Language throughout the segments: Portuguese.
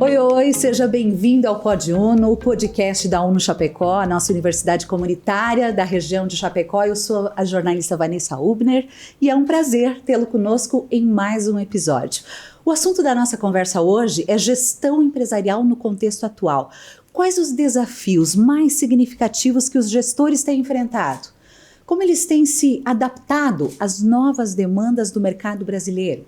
Oi, oi, seja bem-vindo ao Pod Uno, o podcast da Uno Chapecó, a nossa universidade comunitária da região de Chapecó. Eu sou a jornalista Vanessa Hubner e é um prazer tê-lo conosco em mais um episódio. O assunto da nossa conversa hoje é gestão empresarial no contexto atual. Quais os desafios mais significativos que os gestores têm enfrentado? Como eles têm se adaptado às novas demandas do mercado brasileiro?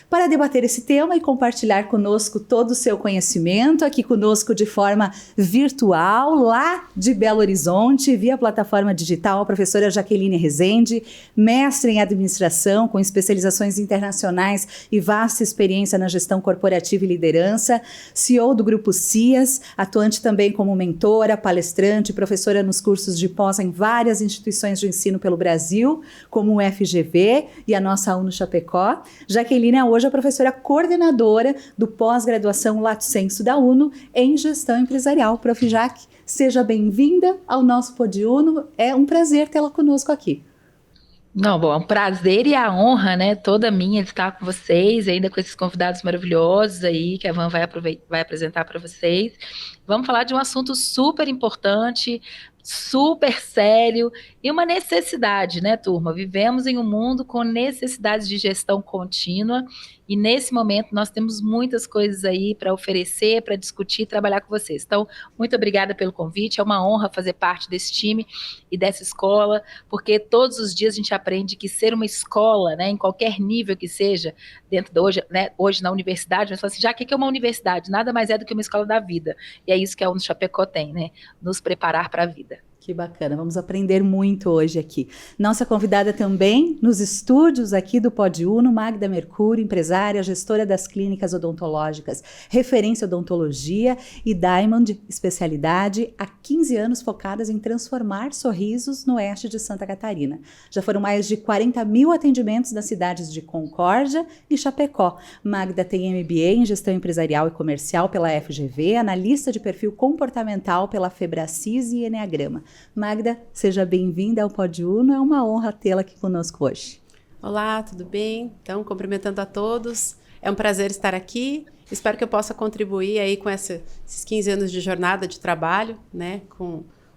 Para debater esse tema e compartilhar conosco todo o seu conhecimento, aqui conosco de forma virtual, lá de Belo Horizonte, via plataforma digital, a professora Jaqueline Rezende, mestre em administração, com especializações internacionais e vasta experiência na gestão corporativa e liderança, CEO do Grupo CIAS, atuante também como mentora, palestrante, professora nos cursos de pós em várias instituições de ensino pelo Brasil, como o FGV e a nossa Uno Chapecó. Jaqueline é hoje a professora coordenadora do pós-graduação Lato Sensu da Uno em gestão empresarial. Prof. Jaque, seja bem-vinda ao nosso Pod Uno. É um prazer tê-la conosco aqui. Não, bom, é um prazer e a honra, né, toda minha de estar com vocês, ainda com esses convidados maravilhosos aí que a Van vai apresentar para vocês. Vamos falar de um assunto super importante, super sério e uma necessidade, né, turma? Vivemos em um mundo com necessidades de gestão contínua e nesse momento nós temos muitas coisas aí para oferecer, para discutir e trabalhar com vocês. Então, muito obrigada pelo convite, é uma honra fazer parte desse time e dessa escola, porque todos os dias a gente aprende que ser uma escola, né, em qualquer nível que seja, dentro de hoje, né, hoje na universidade, nós falamos assim, já que é uma universidade? Nada mais é do que uma escola da vida. E é isso que a Uno Chapecó tem, né? Nos preparar para a vida. Que bacana, vamos aprender muito hoje aqui. Nossa convidada também nos estúdios aqui do Pod Uno, Magda Mercúrio, empresária, gestora das clínicas odontológicas, referência odontologia e Diamond, especialidade, há 15 anos focadas em transformar sorrisos no oeste de Santa Catarina. Já foram mais de 40 mil atendimentos nas cidades de Concórdia e Chapecó. Magda tem MBA em gestão empresarial e comercial pela FGV, analista de perfil comportamental pela Febracis e Enneagrama. Magda, seja bem-vinda ao Pod Uno, é uma honra tê-la aqui conosco hoje. Olá, tudo bem? Então, cumprimentando a todos, é um prazer estar aqui, espero que eu possa contribuir aí com esses 15 anos de jornada de trabalho, né,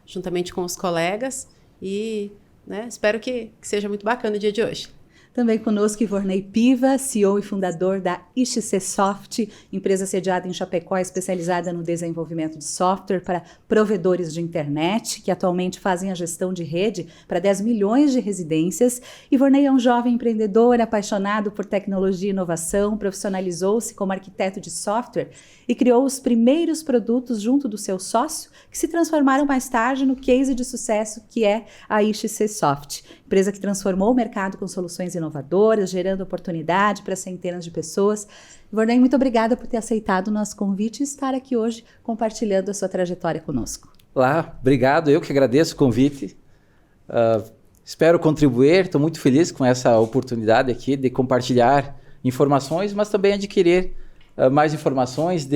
juntamente com os colegas e, né, espero que seja muito bacana o dia de hoje. Também conosco Ivorney Piva, CEO e fundador da XC Soft, empresa sediada em Chapecó, especializada no desenvolvimento de software para provedores de internet, que atualmente fazem a gestão de rede para 10 milhões de residências. Ivorney é um jovem empreendedor, apaixonado por tecnologia e inovação, profissionalizou-se como arquiteto de software e criou os primeiros produtos junto do seu sócio, que se transformaram mais tarde no case de sucesso que é a XC Soft, empresa que transformou o mercado com soluções inovadoras, gerando oportunidade para centenas de pessoas. Ivorney, muito obrigada por ter aceitado o nosso convite e estar aqui hoje compartilhando a sua trajetória conosco. Olá, obrigado, eu que agradeço o convite. Espero contribuir, estou muito feliz com essa oportunidade aqui de compartilhar informações, mas também adquirir mais informações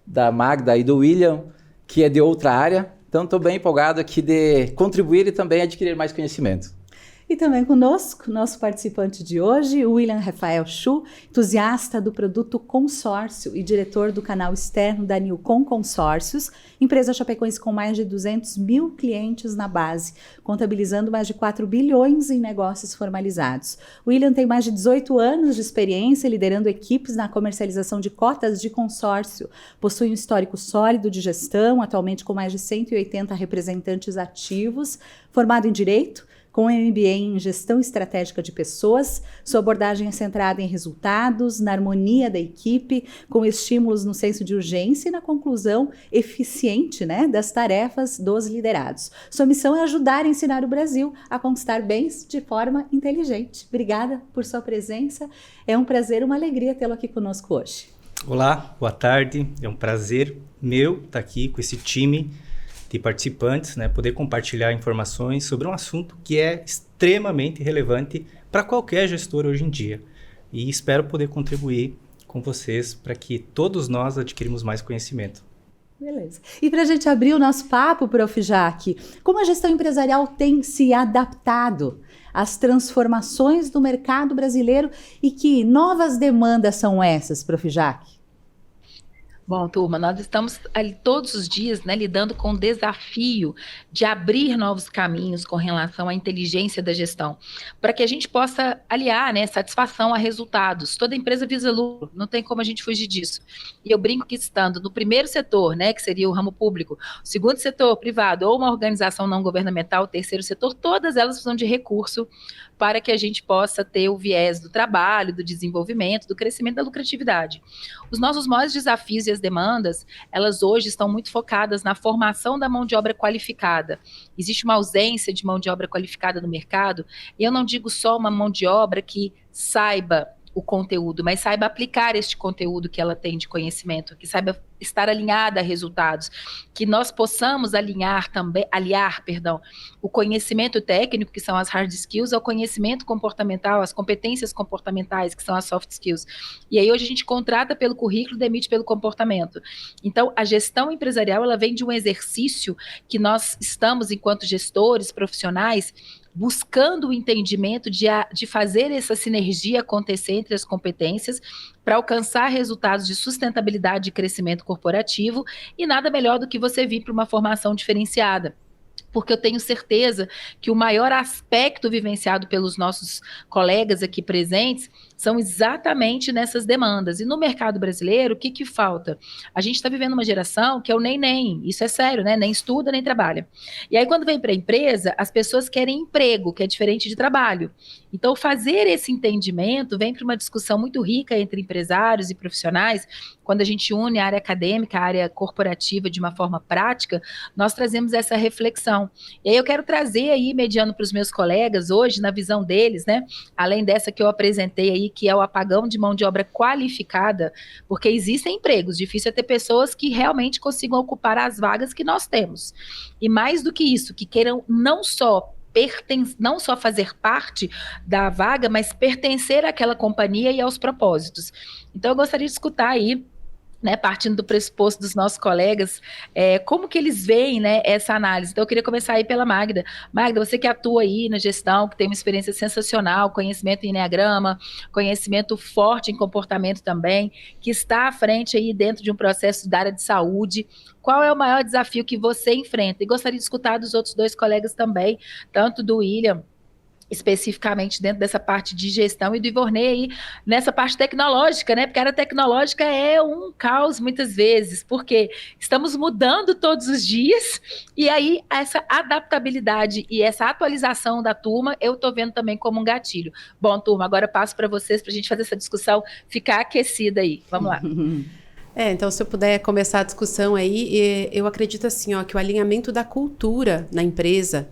da Magda e do William, que é de outra área. Então, estou bem empolgado aqui de contribuir e também adquirir mais conhecimento. E também conosco, nosso participante de hoje, o William Rafael Chu, entusiasta do produto Consórcio e diretor do canal externo da Newcom Consórcios, empresa chapecoense com mais de 200 mil clientes na base, contabilizando mais de 4 bilhões em negócios formalizados. O William tem mais de 18 anos de experiência liderando equipes na comercialização de cotas de consórcio, possui um histórico sólido de gestão, atualmente com mais de 180 representantes ativos, formado em Direito, com MBA em Gestão Estratégica de Pessoas, sua abordagem é centrada em resultados, na harmonia da equipe, com estímulos no senso de urgência e na conclusão eficiente, né, das tarefas dos liderados. Sua missão é ajudar a ensinar o Brasil a conquistar bens de forma inteligente. Obrigada por sua presença. É um prazer, uma alegria tê-lo aqui conosco hoje. Olá, boa tarde. É um prazer meu estar aqui com esse time de participantes, né, poder compartilhar informações sobre um assunto que é extremamente relevante para qualquer gestor hoje em dia. E espero poder contribuir com vocês para que todos nós adquirimos mais conhecimento. Beleza. E para a gente abrir o nosso papo, Prof. Jaque, como a gestão empresarial tem se adaptado às transformações do mercado brasileiro e que novas demandas são essas, Prof. Jaque? Bom, turma, nós estamos ali todos os dias, né, lidando com o desafio de abrir novos caminhos com relação à inteligência da gestão, para que a gente possa aliar, né, satisfação a resultados. Toda empresa visa lucro, não tem como a gente fugir disso. E eu brinco que estando no primeiro setor, né, que seria o ramo público, o segundo setor privado ou uma organização não governamental, o terceiro setor, todas elas precisam de recurso para que a gente possa ter o viés do trabalho, do desenvolvimento, do crescimento da lucratividade. Os nossos maiores desafios e as demandas, elas hoje estão muito focadas na formação da mão de obra qualificada. Existe uma ausência de mão de obra qualificada no mercado, e eu não digo só uma mão de obra que saiba o conteúdo, mas saiba aplicar este conteúdo que ela tem de conhecimento, que saiba estar alinhada a resultados, que nós possamos aliar o conhecimento técnico, que são as hard skills, ao conhecimento comportamental, as competências comportamentais, que são as soft skills. E aí hoje a gente contrata pelo currículo, demite pelo comportamento. Então, a gestão empresarial, ela vem de um exercício que nós estamos, enquanto gestores profissionais, buscando o entendimento de fazer essa sinergia acontecer entre as competências para alcançar resultados de sustentabilidade e crescimento corporativo, e nada melhor do que você vir para uma formação diferenciada. Porque eu tenho certeza que o maior aspecto vivenciado pelos nossos colegas aqui presentes são exatamente nessas demandas. E no mercado brasileiro, o que falta? A gente está vivendo uma geração que é o nem, isso é sério, né? Nem estuda, nem trabalha. E aí, quando vem para a empresa, as pessoas querem emprego, que é diferente de trabalho. Então, fazer esse entendimento vem para uma discussão muito rica entre empresários e profissionais. Quando a gente une a área acadêmica, a área corporativa de uma forma prática, nós trazemos essa reflexão. E aí eu quero trazer aí, mediando para os meus colegas hoje, na visão deles, né? Além dessa que eu apresentei aí, que é o apagão de mão de obra qualificada, porque existem empregos, difícil é ter pessoas que realmente consigam ocupar as vagas que nós temos. E mais do que isso, que queiram não só fazer parte da vaga, mas pertencer àquela companhia e aos propósitos. Então, eu gostaria de escutar aí, né, partindo do pressuposto dos nossos colegas, como que eles veem, né, essa análise. Então, eu queria começar aí pela Magda. Magda, você que atua aí na gestão, que tem uma experiência sensacional, conhecimento em Enneagrama, conhecimento forte em comportamento também, que está à frente aí dentro de um processo da área de saúde. Qual é o maior desafio que você enfrenta? E gostaria de escutar dos outros dois colegas também, tanto do William, especificamente dentro dessa parte de gestão, e do Ivorney aí nessa parte tecnológica, né? Porque a área tecnológica é um caos muitas vezes, porque estamos mudando todos os dias, e aí essa adaptabilidade e essa atualização da turma, eu estou vendo também como um gatilho. Bom, turma, agora eu passo para vocês, para a gente fazer essa discussão ficar aquecida aí. Vamos lá. Então, se eu puder começar a discussão aí, eu acredito assim, ó, que o alinhamento da cultura na empresa,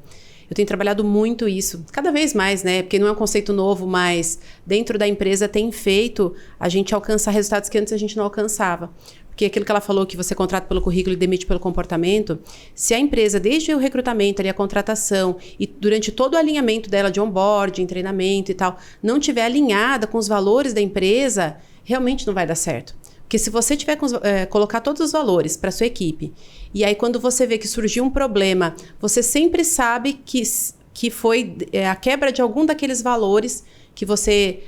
eu tenho trabalhado muito isso, cada vez mais, né? Porque não é um conceito novo, mas dentro da empresa tem feito a gente alcançar resultados que antes a gente não alcançava. Porque aquilo que ela falou, que você contrata pelo currículo e demite pelo comportamento, se a empresa, desde o recrutamento, ali, a contratação, e durante todo o alinhamento dela de onboarding, treinamento e tal, não tiver alinhada com os valores da empresa, realmente não vai dar certo. Porque se você tiver colocar todos os valores para sua equipe, e aí quando você vê que surgiu um problema, você sempre sabe que foi a quebra de algum daqueles valores que você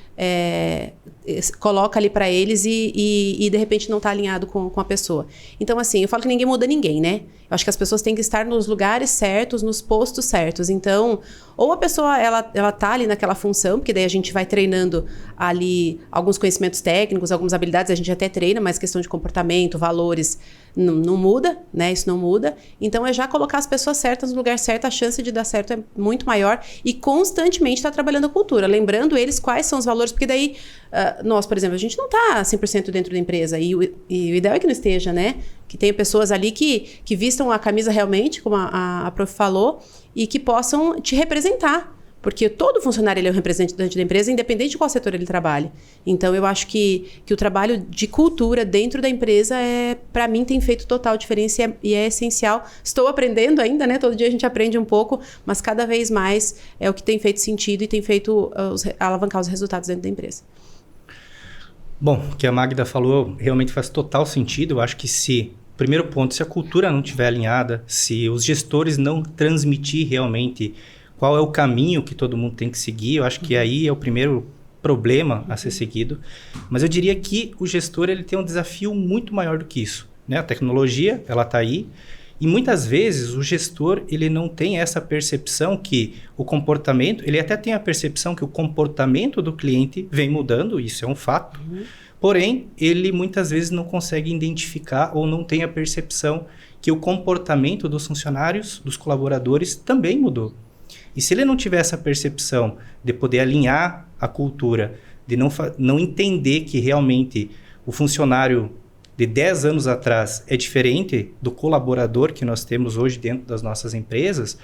coloca ali para eles e de repente não está alinhado com a pessoa. Então, assim, eu falo que ninguém muda ninguém, né? Eu acho que as pessoas têm que estar nos lugares certos, nos postos certos. Então, ou a pessoa, ela tá ali naquela função, porque daí a gente vai treinando ali alguns conhecimentos técnicos, algumas habilidades, a gente até treina, mas questão de comportamento, valores, não muda, né? Isso não muda. Então, é já colocar as pessoas certas no lugar certo, a chance de dar certo é muito maior, e constantemente estar trabalhando a cultura, lembrando eles quais são os valores, porque daí, nós, por exemplo, a gente não está 100% dentro da empresa, e o ideal é que não esteja, né? Que tenha pessoas ali que vistam a camisa realmente, como a prof falou, e que possam te representar. Porque todo funcionário ele é um representante da empresa, independente de qual setor ele trabalhe. Então, eu acho que o trabalho de cultura dentro da empresa, para mim, tem feito total diferença e é essencial. Estou aprendendo ainda, né? Todo dia a gente aprende um pouco, mas cada vez mais é o que tem feito sentido e tem feito alavancar os resultados dentro da empresa. Bom, o que a Magda falou realmente faz total sentido. Eu acho que primeiro ponto, se a cultura não estiver alinhada, se os gestores não transmitir realmente qual é o caminho que todo mundo tem que seguir, eu acho que aí é o primeiro problema a ser seguido, mas eu diria que o gestor ele tem um desafio muito maior do que isso, né? A tecnologia, ela está aí, e muitas vezes o gestor ele não tem essa percepção que o comportamento, ele até tem a percepção que o comportamento do cliente vem mudando, isso é um fato, porém, ele muitas vezes não consegue identificar ou não tem a percepção que o comportamento dos funcionários, dos colaboradores também mudou. E se ele não tiver essa percepção de poder alinhar a cultura, de não entender que realmente o funcionário de 10 anos atrás é diferente do colaborador que nós temos hoje dentro das nossas empresas,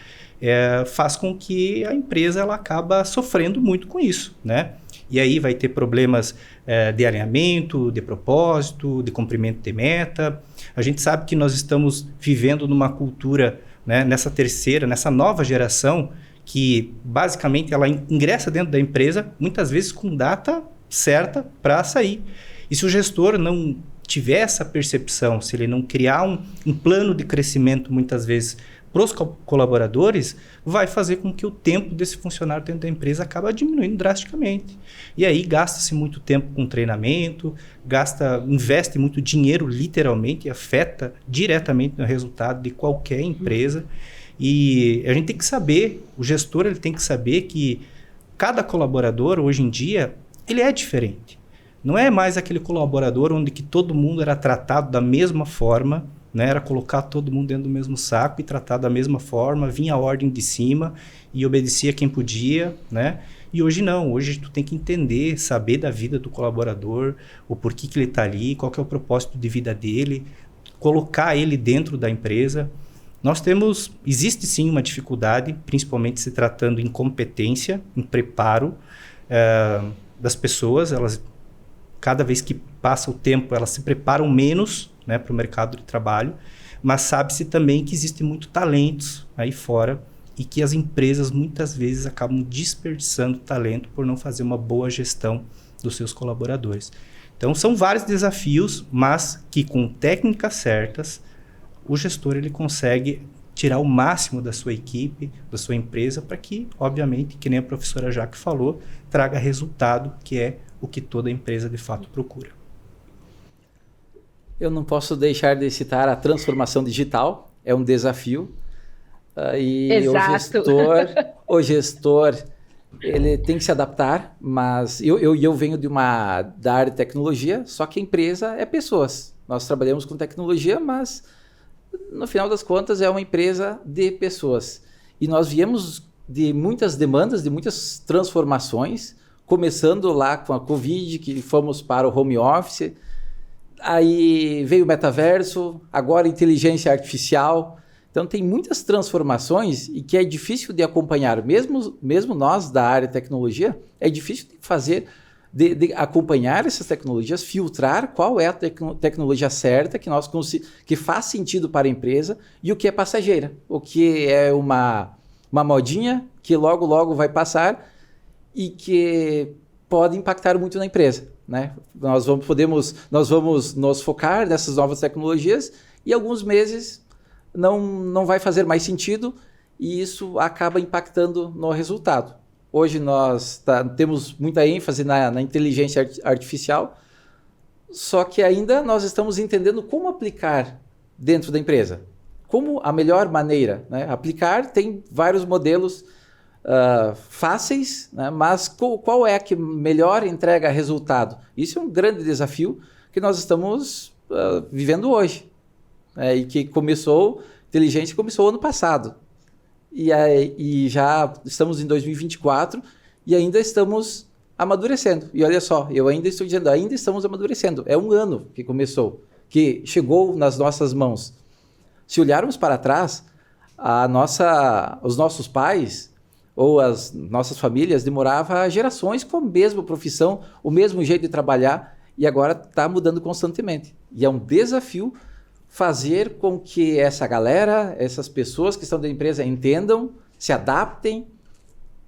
faz com que a empresa ela acaba sofrendo muito com isso, né? E aí vai ter problemas de alinhamento, de propósito, de cumprimento de meta. A gente sabe que nós estamos vivendo numa cultura, né, nessa nova geração, que basicamente ela ingressa dentro da empresa, muitas vezes com data certa para sair. E se o gestor não tiver essa percepção, se ele não criar um plano de crescimento, muitas vezes, para os colaboradores, vai fazer com que o tempo desse funcionário dentro da empresa acaba diminuindo drasticamente. E aí gasta-se muito tempo com treinamento, investe muito dinheiro, literalmente, e afeta diretamente no resultado de qualquer empresa. E a gente tem que saber, o gestor ele tem que saber que cada colaborador, hoje em dia, ele é diferente. Não é mais aquele colaborador onde que todo mundo era tratado da mesma forma, né? Era colocar todo mundo dentro do mesmo saco e tratar da mesma forma, vinha a ordem de cima e obedecia quem podia, né? E hoje não, hoje tu tem que entender, saber da vida do colaborador, o porquê que ele está ali, qual que é o propósito de vida dele, colocar ele dentro da empresa. Existe sim uma dificuldade, principalmente se tratando em competência, em preparo das pessoas. Elas, cada vez que passa o tempo, elas se preparam menos, né, para o mercado de trabalho, mas sabe-se também que existem muitos talentos aí fora e que as empresas muitas vezes acabam desperdiçando talento por não fazer uma boa gestão dos seus colaboradores. Então são vários desafios, mas que com técnicas certas, o gestor ele consegue tirar o máximo da sua equipe, da sua empresa, para que, obviamente, que nem a professora Jaque falou, traga resultado, que é o que toda empresa de fato procura. Eu não posso deixar de citar a transformação digital, é um desafio. E Exato. o gestor ele tem que se adaptar, mas eu venho da área de tecnologia, só que a empresa é pessoas. Nós trabalhamos com tecnologia, mas no final das contas é uma empresa de pessoas. E nós viemos de muitas demandas, de muitas transformações, começando lá com a Covid, que fomos para o home office, aí veio o metaverso, agora inteligência artificial. Então tem muitas transformações e que é difícil de acompanhar. Mesmo nós da área de tecnologia, é difícil de fazer, de acompanhar essas tecnologias, filtrar qual é a tecnologia certa que faz sentido para a empresa e o que é passageira, o que é uma modinha que logo vai passar e que pode impactar muito na empresa, né? Nós vamos nos focar nessas novas tecnologias e alguns meses não vai fazer mais sentido e isso acaba impactando no resultado. Hoje nós temos muita ênfase na inteligência artificial, só que ainda nós estamos entendendo como aplicar dentro da empresa. Como a melhor maneira, né? Aplicar tem vários modelos fáceis, né? Mas qual é a que melhor entrega resultado? Isso é um grande desafio que nós estamos vivendo hoje. E que inteligência começou ano passado. E já estamos em 2024 e ainda estamos amadurecendo. E olha só, eu ainda estou dizendo, ainda estamos amadurecendo. É um ano que começou, que chegou nas nossas mãos. Se olharmos para trás, os nossos pais ou as nossas famílias demoravam gerações com a mesma profissão, o mesmo jeito de trabalhar, e agora está mudando constantemente. E é um desafio fazer com que essa galera, essas pessoas que estão da empresa entendam, se adaptem,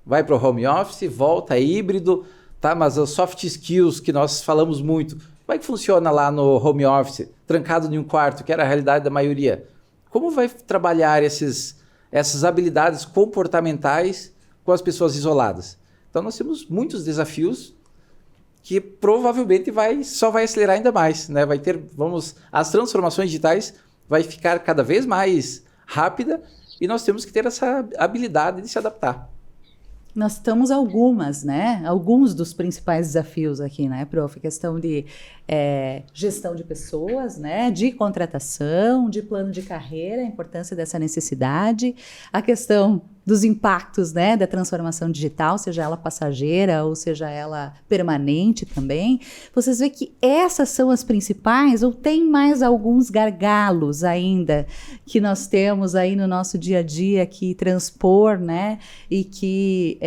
vai para o home office, volta, é híbrido, tá? Mas as soft skills que nós falamos muito, como é que funciona lá no home office, trancado em um quarto, que era a realidade da maioria? Como vai trabalhar essas habilidades comportamentais com as pessoas isoladas? Então nós temos muitos desafios, que provavelmente só vai acelerar ainda mais, né? As transformações digitais vai ficar cada vez mais rápida e nós temos que ter essa habilidade de se adaptar. Nós estamos alguns dos principais desafios aqui, né, prof? Questão de gestão de pessoas, né, de contratação, de plano de carreira, a importância dessa necessidade, a questão dos impactos, né, da transformação digital, seja ela passageira ou seja ela permanente também. Vocês veem que essas são as principais ou tem mais alguns gargalos ainda que nós temos aí no nosso dia a dia que transpor, né, e que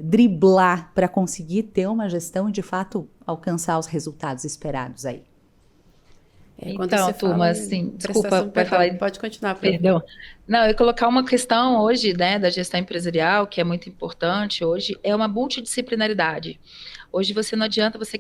driblar para conseguir ter uma gestão e de fato alcançar os resultados esperados aí? Então, turma, assim, desculpa, vai falar. Pode continuar. Perdão. Não, eu ia colocar uma questão hoje, né, da gestão empresarial, que é muito importante hoje, é uma multidisciplinaridade. Hoje você não adianta você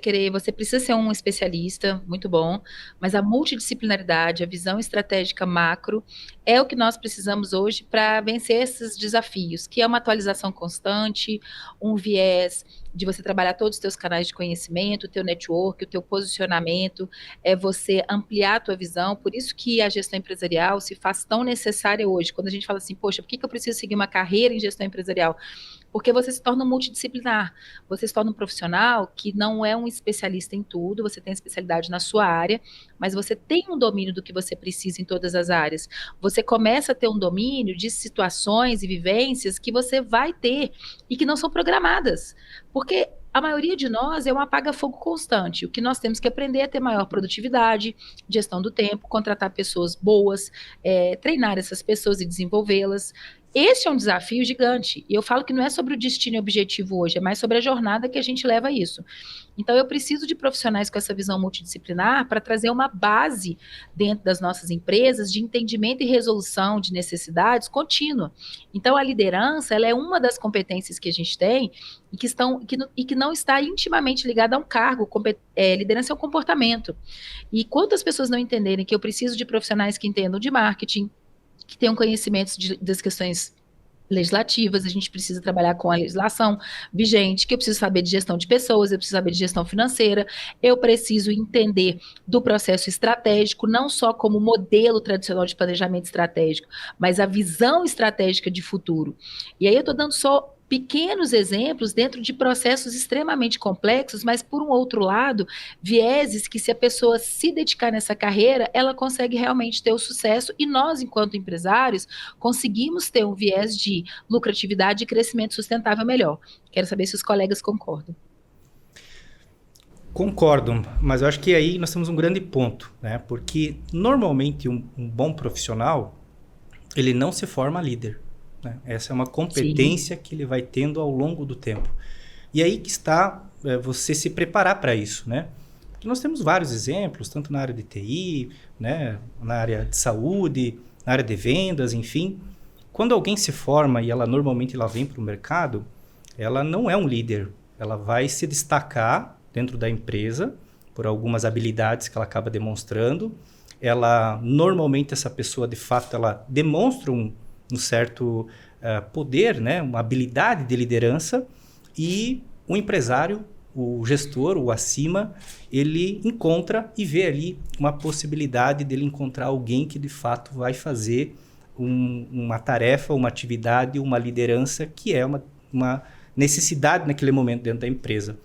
precisa ser um especialista, muito bom, mas a multidisciplinaridade, a visão estratégica macro, é o que nós precisamos hoje para vencer esses desafios, que é uma atualização constante, um viés de você trabalhar todos os teus canais de conhecimento, o teu network, o teu posicionamento, é você ampliar a tua visão, por isso que a gestão empresarial se faz tão necessária hoje, quando a gente fala assim, poxa, por que eu preciso seguir uma carreira em gestão empresarial? Porque você se torna multidisciplinar, você se torna um profissional que não é um especialista em tudo, você tem especialidade na sua área, mas você tem um domínio do que você precisa em todas as áreas. Você começa a ter um domínio de situações e vivências que você vai ter e que não são programadas, porque a maioria de nós é um apaga-fogo constante. O que nós temos que aprender é ter maior produtividade, gestão do tempo, contratar pessoas boas, treinar essas pessoas e desenvolvê-las. Esse é um desafio gigante. E eu falo que não é sobre o destino e objetivo hoje, é mais sobre a jornada que a gente leva a isso. Então, eu preciso de profissionais com essa visão multidisciplinar para trazer uma base dentro das nossas empresas de entendimento e resolução de necessidades contínua. Então, a liderança, ela é uma das competências que a gente tem e que não está intimamente ligada a um cargo. Liderança é um comportamento. E quantas pessoas não entenderem que eu preciso de profissionais que entendam de marketing, que tenham conhecimentos das questões legislativas, a gente precisa trabalhar com a legislação vigente, que eu preciso saber de gestão de pessoas, eu preciso saber de gestão financeira, eu preciso entender do processo estratégico, não só como modelo tradicional de planejamento estratégico, mas a visão estratégica de futuro. E aí eu estou dando só pequenos exemplos dentro de processos extremamente complexos, mas, por um outro lado, vieses que, se a pessoa se dedicar nessa carreira, ela consegue realmente ter o sucesso e nós, enquanto empresários, conseguimos ter um viés de lucratividade e crescimento sustentável melhor. Quero saber se os colegas concordam. Concordo, mas eu acho que aí nós temos um grande ponto, né? Porque, normalmente, um bom profissional, ele não se forma líder. Essa é uma competência que ele vai tendo ao longo do tempo. E aí que está você se preparar para isso, né? Porque nós temos vários exemplos, tanto na área de TI, né, na área de saúde, na área de vendas, enfim. Quando alguém se forma e normalmente ela vem para o mercado, ela não é um líder. Ela vai se destacar dentro da empresa por algumas habilidades que ela acaba demonstrando. Normalmente essa pessoa, de fato, ela demonstra um certo poder, né? Uma habilidade de liderança, e o empresário, o gestor, o acima, ele encontra e vê ali uma possibilidade dele encontrar alguém que de fato vai fazer uma tarefa, uma atividade, uma liderança que é uma necessidade naquele momento dentro da empresa.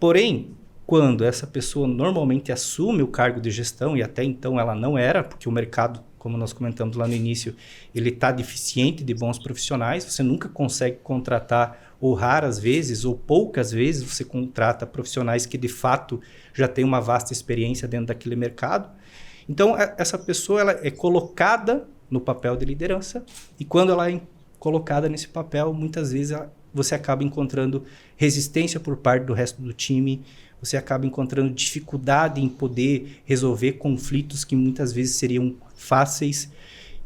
Porém, quando essa pessoa normalmente assume o cargo de gestão, e até então ela não era, porque o mercado, como nós comentamos lá no início, ele está deficiente de bons profissionais, você nunca consegue contratar, ou raras vezes, ou poucas vezes, você contrata profissionais que de fato já têm uma vasta experiência dentro daquele mercado. Então, essa pessoa ela é colocada no papel de liderança, e quando ela é colocada nesse papel, muitas vezes você acaba encontrando resistência por parte do resto do time, você acaba encontrando dificuldade em poder resolver conflitos que muitas vezes seriam fáceis.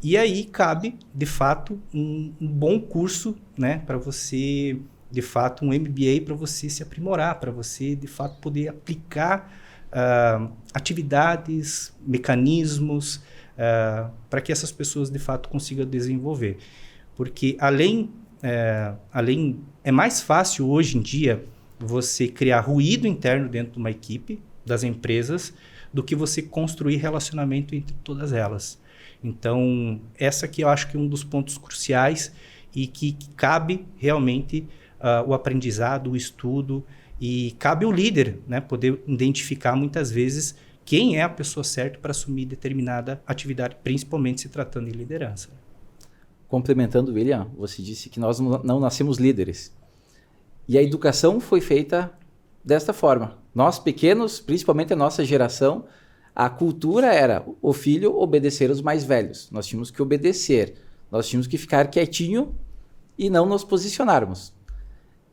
E aí cabe, de fato, um bom curso, né, para você, de fato, um MBA para você se aprimorar, para você, de fato, poder aplicar atividades, mecanismos, para que essas pessoas, de fato, consigam desenvolver. Porque é mais fácil hoje em dia você criar ruído interno dentro de uma equipe, das empresas, do que você construir relacionamento entre todas elas. Então, essa aqui eu acho que é um dos pontos cruciais e que cabe realmente o aprendizado, o estudo, e cabe ao líder, né, poder identificar muitas vezes quem é a pessoa certa para assumir determinada atividade, principalmente se tratando de liderança. Complementando, William, você disse que nós não nascemos líderes. E a educação foi feita desta forma. Nós pequenos, principalmente a nossa geração, a cultura era o filho obedecer aos mais velhos. Nós tínhamos que obedecer, nós tínhamos que ficar quietinho e não nos posicionarmos.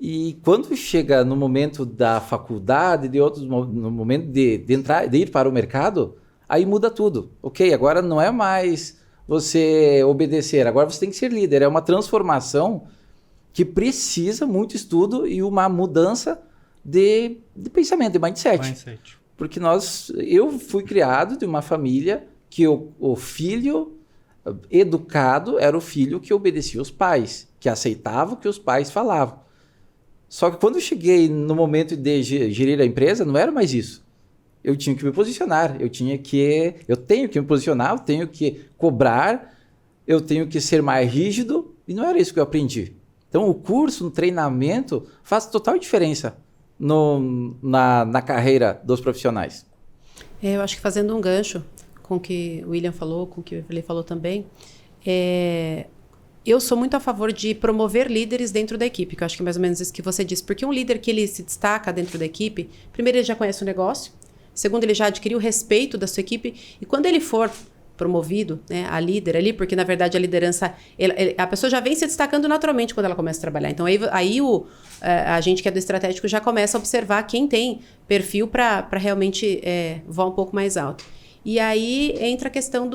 E quando chega no momento da faculdade, no momento de ir para o mercado, aí muda tudo. Ok, agora não é mais você obedecer, agora você tem que ser líder. É uma transformação que precisa muito estudo e uma mudança de pensamento, de mindset. Porque eu fui criado de uma família que o filho educado era o filho que obedecia os pais, que aceitava o que os pais falavam. Só que quando eu cheguei no momento de gerir a empresa, não era mais isso. Eu tinha que me posicionar, eu tenho que me posicionar, eu tenho que cobrar, eu tenho que ser mais rígido, e não era isso que eu aprendi. Então o curso, o treinamento, faz total diferença na carreira dos profissionais. Eu acho que fazendo um gancho com o que o William falou, com o que o Evelyn falou também, eu sou muito a favor de promover líderes dentro da equipe, que eu acho que é mais ou menos isso que você disse, porque um líder que ele se destaca dentro da equipe, primeiro ele já conhece o negócio, segundo ele já adquiriu o respeito da sua equipe, e quando ele for promovido, né, a líder ali, porque na verdade a liderança, a pessoa já vem se destacando naturalmente quando ela começa a trabalhar. Então aí a gente que é do estratégico já começa a observar quem tem perfil para realmente voar um pouco mais alto. E aí entra a questão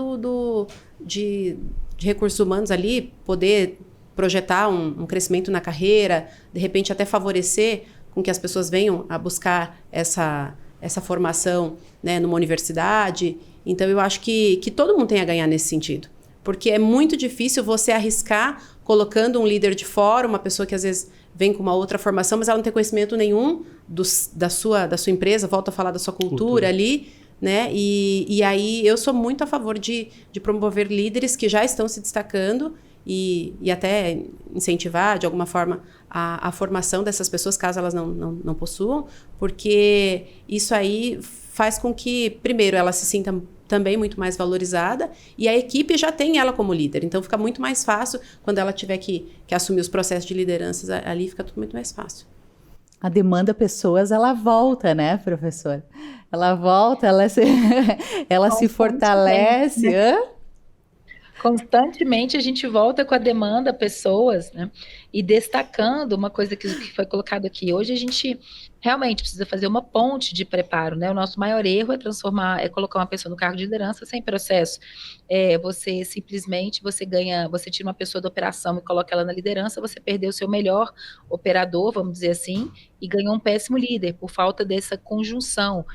de recursos humanos ali, poder projetar um crescimento na carreira, de repente até favorecer com que as pessoas venham a buscar essa formação, né, numa universidade. Então, eu acho que todo mundo tem a ganhar nesse sentido. Porque é muito difícil você arriscar colocando um líder de fora, uma pessoa que às vezes vem com uma outra formação, mas ela não tem conhecimento nenhum da sua empresa, volta a falar da sua cultura ali, né? E aí eu sou muito a favor de promover líderes que já estão se destacando e até incentivar de alguma forma a formação dessas pessoas, caso elas não possuam, porque isso aí faz com que, primeiro, ela se sinta também muito mais valorizada e a equipe já tem ela como líder. Então, fica muito mais fácil quando ela tiver que assumir os processos de lideranças ali, fica tudo muito mais fácil. A demanda pessoas, ela volta, né, professor? Ela volta, ela se fortalece. Né? Constantemente a gente volta com a demanda pessoas, né? E destacando uma coisa que foi colocado aqui. Hoje a gente realmente precisa fazer uma ponte de preparo, né? O nosso maior erro é colocar uma pessoa no cargo de liderança sem processo. Você simplesmente, você tira uma pessoa da operação e coloca ela na liderança, você perdeu o seu melhor operador, vamos dizer assim, e ganhou um péssimo líder por falta dessa conjunção.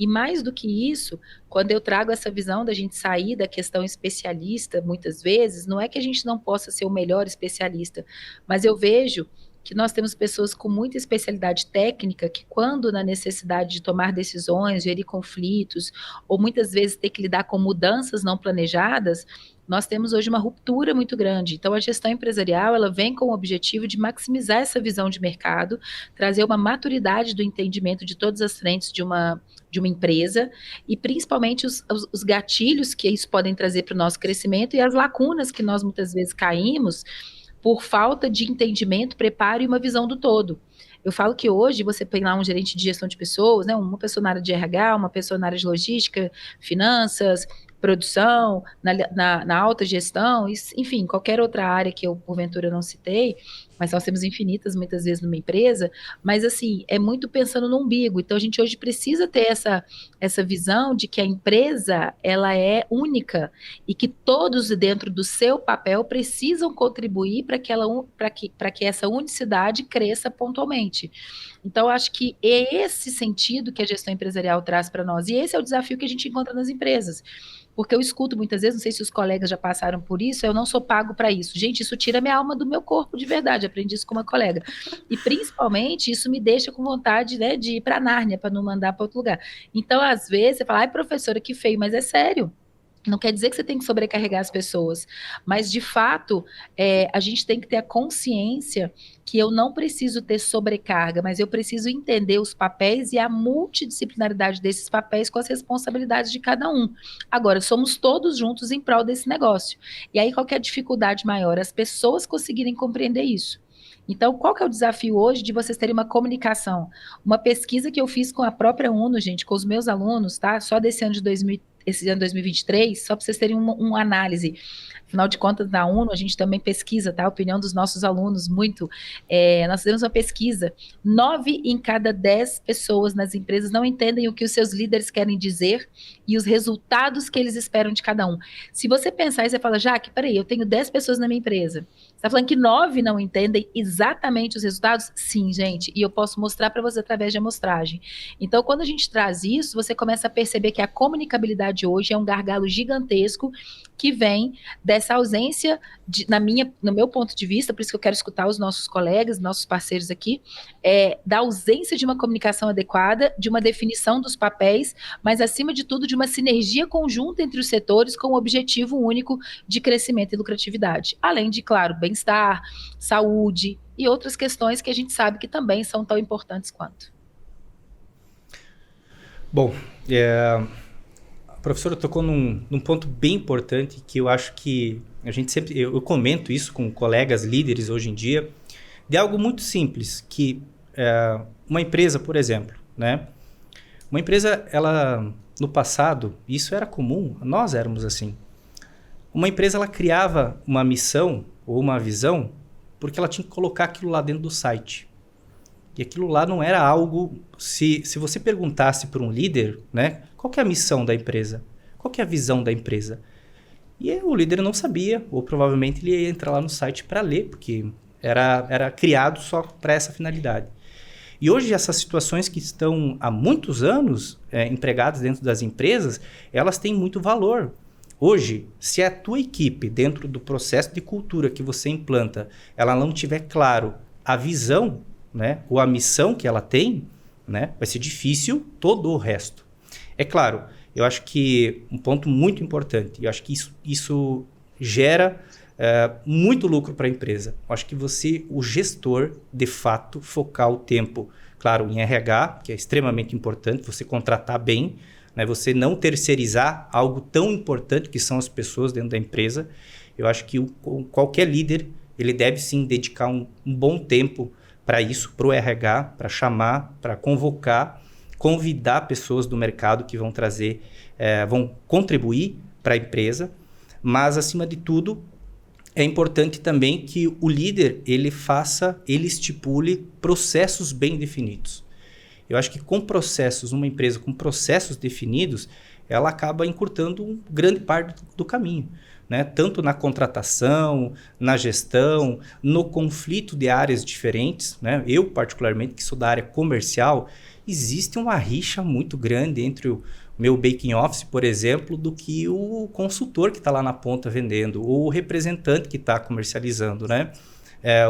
E mais do que isso, quando eu trago essa visão da gente sair da questão especialista, muitas vezes, não é que a gente não possa ser o melhor especialista, mas eu vejo que nós temos pessoas com muita especialidade técnica que, quando na necessidade de tomar decisões, gerir conflitos, ou muitas vezes ter que lidar com mudanças não planejadas, nós temos hoje uma ruptura muito grande. Então, a gestão empresarial, ela vem com o objetivo de maximizar essa visão de mercado, trazer uma maturidade do entendimento de todas as frentes de uma empresa e, principalmente, os gatilhos que isso podem trazer para o nosso crescimento e as lacunas que nós muitas vezes caímos por falta de entendimento, preparo e uma visão do todo. Eu falo que hoje você tem lá um gerente de gestão de pessoas, né, uma pessoa na área de RH, uma pessoa na área de logística, finanças, produção, na alta gestão, enfim, qualquer outra área que eu, porventura, não citei, mas nós temos infinitas, muitas vezes, numa empresa, mas, assim, é muito pensando no umbigo. Então, a gente hoje precisa ter essa visão de que a empresa, ela é única e que todos, dentro do seu papel, precisam contribuir para que essa unicidade cresça pontualmente. Então, eu acho que é esse sentido que a gestão empresarial traz para nós, e esse é o desafio que a gente encontra nas empresas. Porque eu escuto muitas vezes, não sei se os colegas já passaram por isso, eu não sou pago para isso. Gente, isso tira minha alma do meu corpo de verdade. aprendi isso com uma colega. E principalmente isso me deixa com vontade, né, de ir para Nárnia, para não mandar para outro lugar. Então, às vezes, você fala, ai, professora, que feio, mas é sério. Não quer dizer que você tem que sobrecarregar as pessoas, mas de fato a gente tem que ter a consciência que eu não preciso ter sobrecarga, mas eu preciso entender os papéis e a multidisciplinaridade desses papéis com as responsabilidades de cada um. Agora, somos todos juntos em prol desse negócio. E aí, qual que é a dificuldade maior? As pessoas conseguirem compreender isso. Então, qual que é o desafio hoje de vocês terem uma comunicação? Uma pesquisa que eu fiz com a própria UNO, gente, com os meus alunos, tá? Só desse ano de 2023, só para vocês terem uma análise. Afinal de contas, na UNO, a gente também pesquisa, tá? A opinião dos nossos alunos, muito. Nós fizemos uma pesquisa, 9 em cada 10 pessoas nas empresas não entendem o que os seus líderes querem dizer e os resultados que eles esperam de cada um. Se você pensar e você fala, Jaque, peraí, eu tenho 10 pessoas na minha empresa. Você está falando que 9 não entendem exatamente os resultados? Sim, gente, e eu posso mostrar para você através de amostragem. Então, quando a gente traz isso, você começa a perceber que a comunicabilidade hoje é um gargalo gigantesco que vem dessa ausência, no meu ponto de vista, por isso que eu quero escutar os nossos colegas, nossos parceiros aqui, da ausência de uma comunicação adequada, de uma definição dos papéis, mas acima de tudo de uma sinergia conjunta entre os setores com o objetivo único de crescimento e lucratividade. Além de, claro, bem-estar, saúde e outras questões que a gente sabe que também são tão importantes quanto. Bom, a professora tocou num ponto bem importante que eu acho que a gente sempre... Eu comento isso com colegas líderes hoje em dia, de algo muito simples, que uma empresa, por exemplo, né? Uma empresa, ela, no passado, isso era comum, nós éramos assim. Uma empresa, ela criava uma missão ou uma visão porque ela tinha que colocar aquilo lá dentro do site. E aquilo lá não era algo... Se você perguntasse para um líder, né? Qual que é a missão da empresa? Qual que é a visão da empresa? E o líder não sabia, ou provavelmente ele ia entrar lá no site para ler, porque era criado só para essa finalidade. E hoje essas situações que estão há muitos anos empregadas dentro das empresas, elas têm muito valor. Hoje, se a tua equipe, dentro do processo de cultura que você implanta, ela não tiver claro a visão, né, ou a missão que ela tem, né, vai ser difícil todo o resto. É claro, eu acho que um ponto muito importante, eu acho que isso gera muito lucro para a empresa. Eu acho que você, o gestor, de fato, focar o tempo, claro, em RH, que é extremamente importante, você contratar bem, né, você não terceirizar algo tão importante que são as pessoas dentro da empresa. Eu acho que qualquer líder, ele deve sim dedicar um bom tempo para isso, para o RH, para chamar, para convocar, convidar pessoas do mercado que vão trazer, vão contribuir para a empresa, mas acima de tudo é importante também que o líder ele estipule processos bem definidos. Eu acho que com processos, uma empresa com processos definidos, ela acaba encurtando grande parte do caminho, né? Tanto na contratação, na gestão, no conflito de áreas diferentes, né? Eu, particularmente, que sou da área comercial, existe uma rixa muito grande entre o meu back office, por exemplo, do que o consultor que está lá na ponta vendendo, ou o representante que está comercializando, né?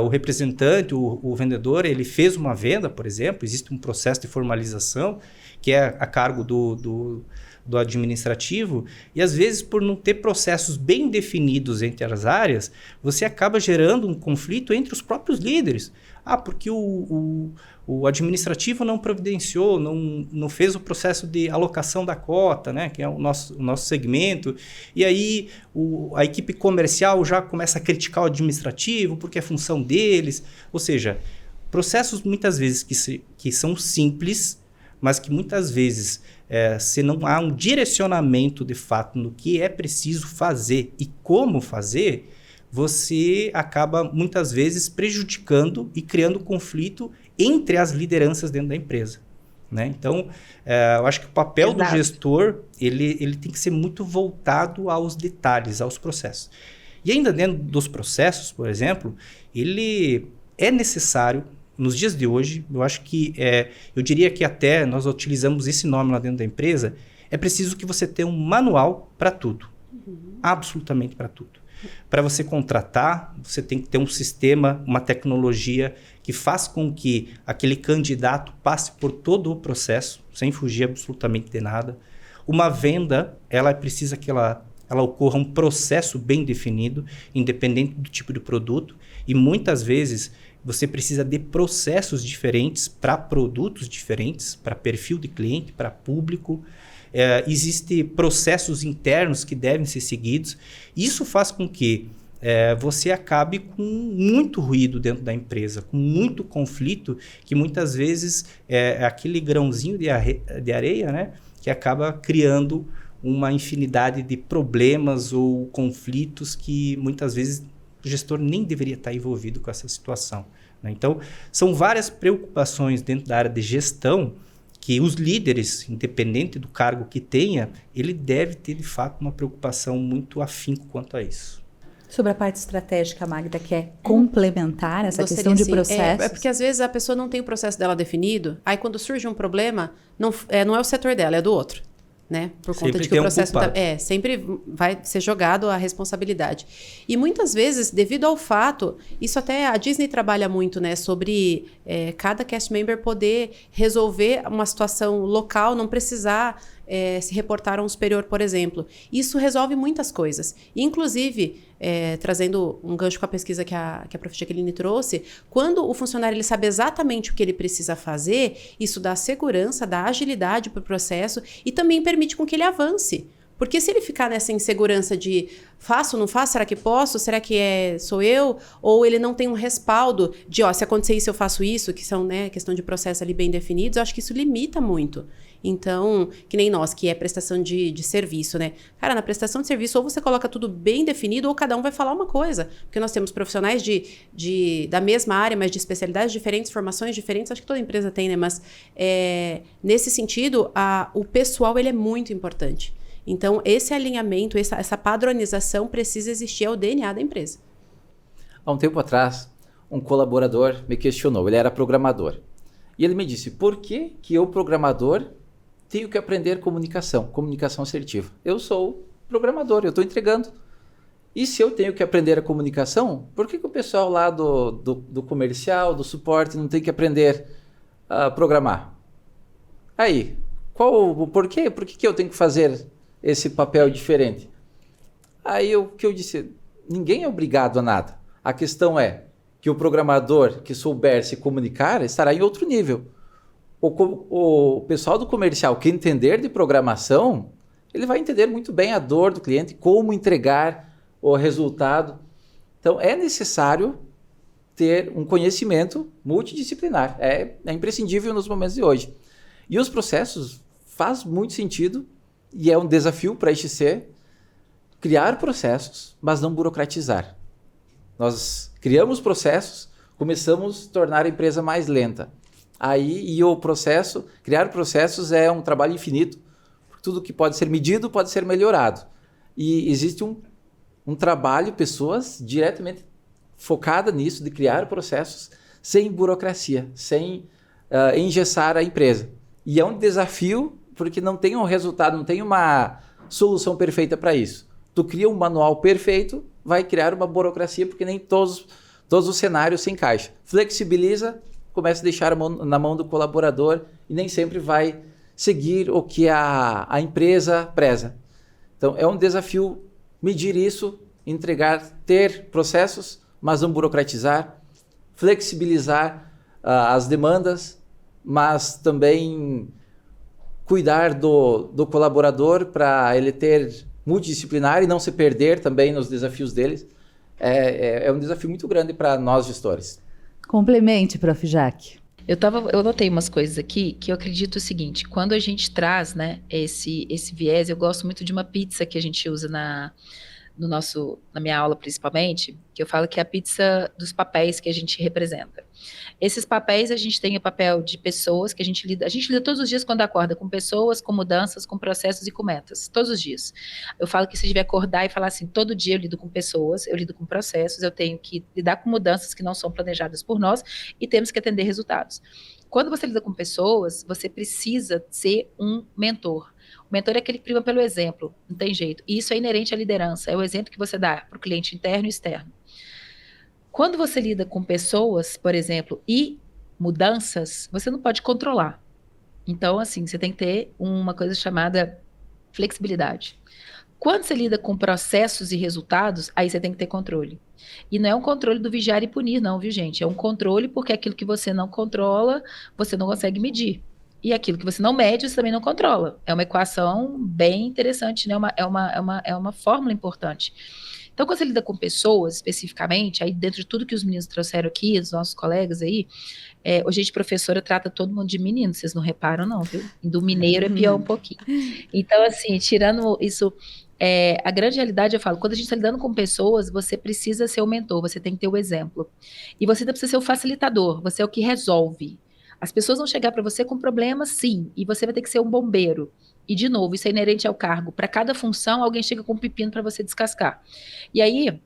O representante, o vendedor, ele fez uma venda, por exemplo, existe um processo de formalização que é a cargo do administrativo, e às vezes por não ter processos bem definidos entre as áreas, você acaba gerando um conflito entre os próprios líderes. Porque o administrativo não providenciou, não fez o processo de alocação da cota, né, que é o nosso segmento, e aí a equipe comercial já começa a criticar o administrativo porque é função deles. Ou seja, processos muitas vezes que são simples, mas que muitas vezes, se não há um direcionamento de fato no que é preciso fazer e como fazer, você acaba muitas vezes prejudicando e criando conflito entre as lideranças dentro da empresa, né? Então, eu acho que o papel do gestor ele tem que ser muito voltado aos detalhes, aos processos. E ainda dentro dos processos, por exemplo, ele é necessário, nos dias de hoje, eu acho que, eu diria que até nós utilizamos esse nome lá dentro da empresa, é preciso que você tenha um manual para tudo, absolutamente para tudo. Para você contratar, você tem que ter um sistema, uma tecnologia que faz com que aquele candidato passe por todo o processo, sem fugir absolutamente de nada. Uma venda, ela precisa que ela ocorra um processo bem definido, independente do tipo de produto, e muitas vezes você precisa de processos diferentes para produtos diferentes, para perfil de cliente, para público. Existem processos internos que devem ser seguidos. Isso faz com que você acabe com muito ruído dentro da empresa, com muito conflito, que muitas vezes é aquele grãozinho de areia, né, que acaba criando uma infinidade de problemas ou conflitos que muitas vezes o gestor nem deveria estar envolvido com essa situação, né? Então, são várias preocupações dentro da área de gestão que os líderes, independente do cargo que tenha, ele deve ter, de fato, uma preocupação muito afinco quanto a isso. Sobre a parte estratégica, a Magda quer complementar essa questão de processos? É porque às vezes a pessoa não tem o processo dela definido, aí quando surge um problema, não é o setor dela, é do outro. Né? Por conta Sempre de que o processo sempre vai ser jogado a responsabilidade. E muitas vezes, devido ao fato, isso até a Disney trabalha muito, né, sobre cada cast member poder resolver uma situação local, não precisar se reportar a um superior, por exemplo. Isso resolve muitas coisas. Inclusive, trazendo um gancho com a pesquisa que a Prof. Jaqueline trouxe, quando o funcionário ele sabe exatamente o que ele precisa fazer, isso dá segurança, dá agilidade para o processo e também permite com que ele avance. Porque se ele ficar nessa insegurança de faço, não faço, será que posso, será que sou eu? Ou ele não tem um respaldo de, se acontecer isso, eu faço isso, que são, né, questão de processo ali bem definidos, eu acho que isso limita muito. Então, que nem nós, que é prestação de serviço, né? Cara, na prestação de serviço, ou você coloca tudo bem definido, ou cada um vai falar uma coisa. Porque nós temos profissionais da mesma área, mas de especialidades diferentes, formações diferentes, acho que toda empresa tem, né? Mas, nesse sentido, o pessoal, ele é muito importante. Então, esse alinhamento, essa padronização precisa existir, é o DNA da empresa. Há um tempo atrás, um colaborador me questionou, ele era programador. E ele me disse, por que eu, programador, tenho que aprender comunicação assertiva? Eu sou programador, eu estou entregando. E se eu tenho que aprender a comunicação, por que o pessoal lá do comercial, do suporte, não tem que aprender a programar? Aí, por quê? Por que eu tenho que fazer esse papel diferente? Aí o que eu disse, ninguém é obrigado a nada. A questão é que o programador que souber se comunicar estará em outro nível. O pessoal do comercial que entender de programação, ele vai entender muito bem a dor do cliente, como entregar o resultado. Então é necessário ter um conhecimento multidisciplinar. É imprescindível nos momentos de hoje. E os processos faz muito sentido e é um desafio para a XC criar processos, mas não burocratizar. Nós criamos processos, começamos a tornar a empresa mais lenta. E o processo, criar processos é um trabalho infinito. Tudo que pode ser medido pode ser melhorado. E existe um trabalho, pessoas diretamente focadas nisso, de criar processos sem burocracia, sem engessar a empresa. E é um desafio porque não tem um resultado, não tem uma solução perfeita para isso. Tu cria um manual perfeito, vai criar uma burocracia, porque nem todos os cenários se encaixam. Flexibiliza, começa a deixar na mão do colaborador e nem sempre vai seguir o que a empresa preza. Então, é um desafio medir isso, ter processos, mas não burocratizar, flexibilizar as demandas, mas também cuidar do colaborador para ele ter multidisciplinar e não se perder também nos desafios deles. É um desafio muito grande para nós gestores. Complemente, Prof. Jaque. Eu notei umas coisas aqui que eu acredito o seguinte, quando a gente traz, né, esse viés, eu gosto muito de uma pizza que a gente usa na minha aula principalmente, que eu falo que é a pizza dos papéis que a gente representa. Esses papéis, a gente tem o papel de pessoas que a gente lida todos os dias quando acorda com pessoas, com mudanças, com processos e com metas, todos os dias. Eu falo que se deve acordar e falar assim, todo dia eu lido com pessoas, eu lido com processos, eu tenho que lidar com mudanças que não são planejadas por nós e temos que atender resultados. Quando você lida com pessoas, você precisa ser um mentor. O mentor é aquele que prima pelo exemplo, não tem jeito. E isso é inerente à liderança, é o exemplo que você dá para o cliente interno e externo. Quando você lida com pessoas, por exemplo, e mudanças, você não pode controlar. Então, assim, você tem que ter uma coisa chamada flexibilidade. Quando você lida com processos e resultados, aí você tem que ter controle. E não é um controle do vigiar e punir, não, viu, gente? É um controle porque aquilo que você não controla, você não consegue medir. E aquilo que você não mede, você também não controla. É uma equação bem interessante, né? É uma fórmula importante. Então, quando você lida com pessoas, especificamente, aí dentro de tudo que os meninos trouxeram aqui, os nossos colegas aí, hoje a gente, professora, trata todo mundo de menino, vocês não reparam não, viu? Do mineiro é pior um pouquinho. Então, assim, tirando isso, a grande realidade, eu falo, quando a gente está lidando com pessoas, você precisa ser o mentor, você tem que ter o exemplo. E você precisa ser o facilitador, você é o que resolve. As pessoas vão chegar para você com problemas, sim, e você vai ter que ser um bombeiro. E, de novo, isso é inerente ao cargo. Para cada função, alguém chega com um pepino para você descascar. E aí,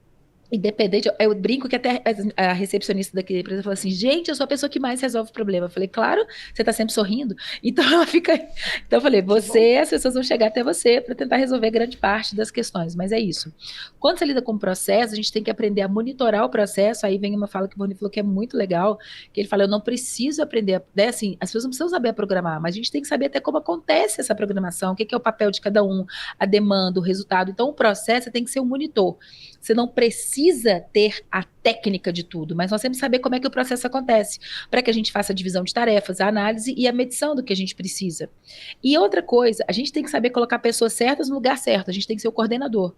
independente, eu brinco que até a recepcionista daquela empresa falou assim, gente, eu sou a pessoa que mais resolve o problema. Eu falei, claro, você está sempre sorrindo. Então, ela fica... Então, eu falei, as pessoas vão chegar até você para tentar resolver grande parte das questões. Mas é isso. Quando você lida com o processo, a gente tem que aprender a monitorar o processo. Aí vem uma fala que o Rony falou que é muito legal, que ele fala, eu não preciso aprender, né? Assim, as pessoas não precisam saber programar, mas a gente tem que saber até como acontece essa programação, o que é o papel de cada um, a demanda, o resultado. Então, o processo tem que ser um monitor. Você não precisa ter a técnica de tudo, mas nós temos que saber como é que o processo acontece, para que a gente faça a divisão de tarefas, a análise e a medição do que a gente precisa. E outra coisa, a gente tem que saber colocar pessoas certas no lugar certo, a gente tem que ser o coordenador,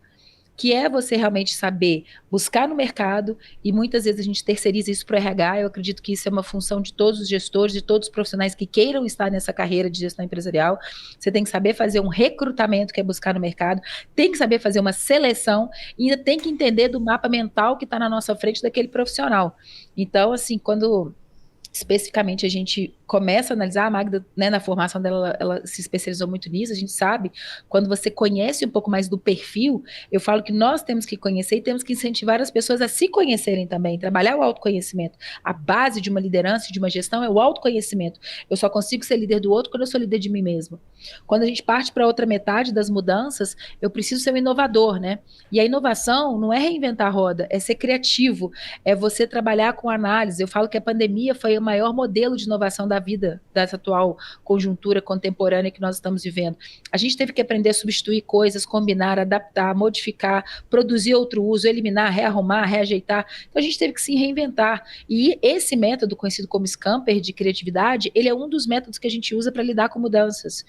que é você realmente saber buscar no mercado, e muitas vezes a gente terceiriza isso para o RH, eu acredito que isso é uma função de todos os gestores, de todos os profissionais que queiram estar nessa carreira de gestão empresarial. Você tem que saber fazer um recrutamento, que é buscar no mercado, tem que saber fazer uma seleção, e ainda tem que entender do mapa mental que está na nossa frente daquele profissional. Então, assim, quando especificamente a gente começa a analisar, a Magda, né, na formação dela, ela se especializou muito nisso, a gente sabe, quando você conhece um pouco mais do perfil, eu falo que nós temos que conhecer e temos que incentivar as pessoas a se conhecerem também, trabalhar o autoconhecimento. A base de uma liderança, de uma gestão é o autoconhecimento. Eu só consigo ser líder do outro quando eu sou líder de mim mesmo. Quando a gente parte para outra metade das mudanças, eu preciso ser um inovador, né? E a inovação não é reinventar a roda, é ser criativo, é você trabalhar com análise. Eu falo que a pandemia foi o maior modelo de inovação da vida, dessa atual conjuntura contemporânea que nós estamos vivendo. A gente teve que aprender a substituir coisas, combinar, adaptar, modificar, produzir outro uso, eliminar, rearrumar, reajeitar. Então a gente teve que se reinventar. E esse método, conhecido como Scamper de criatividade, ele é um dos métodos que a gente usa para lidar com mudanças.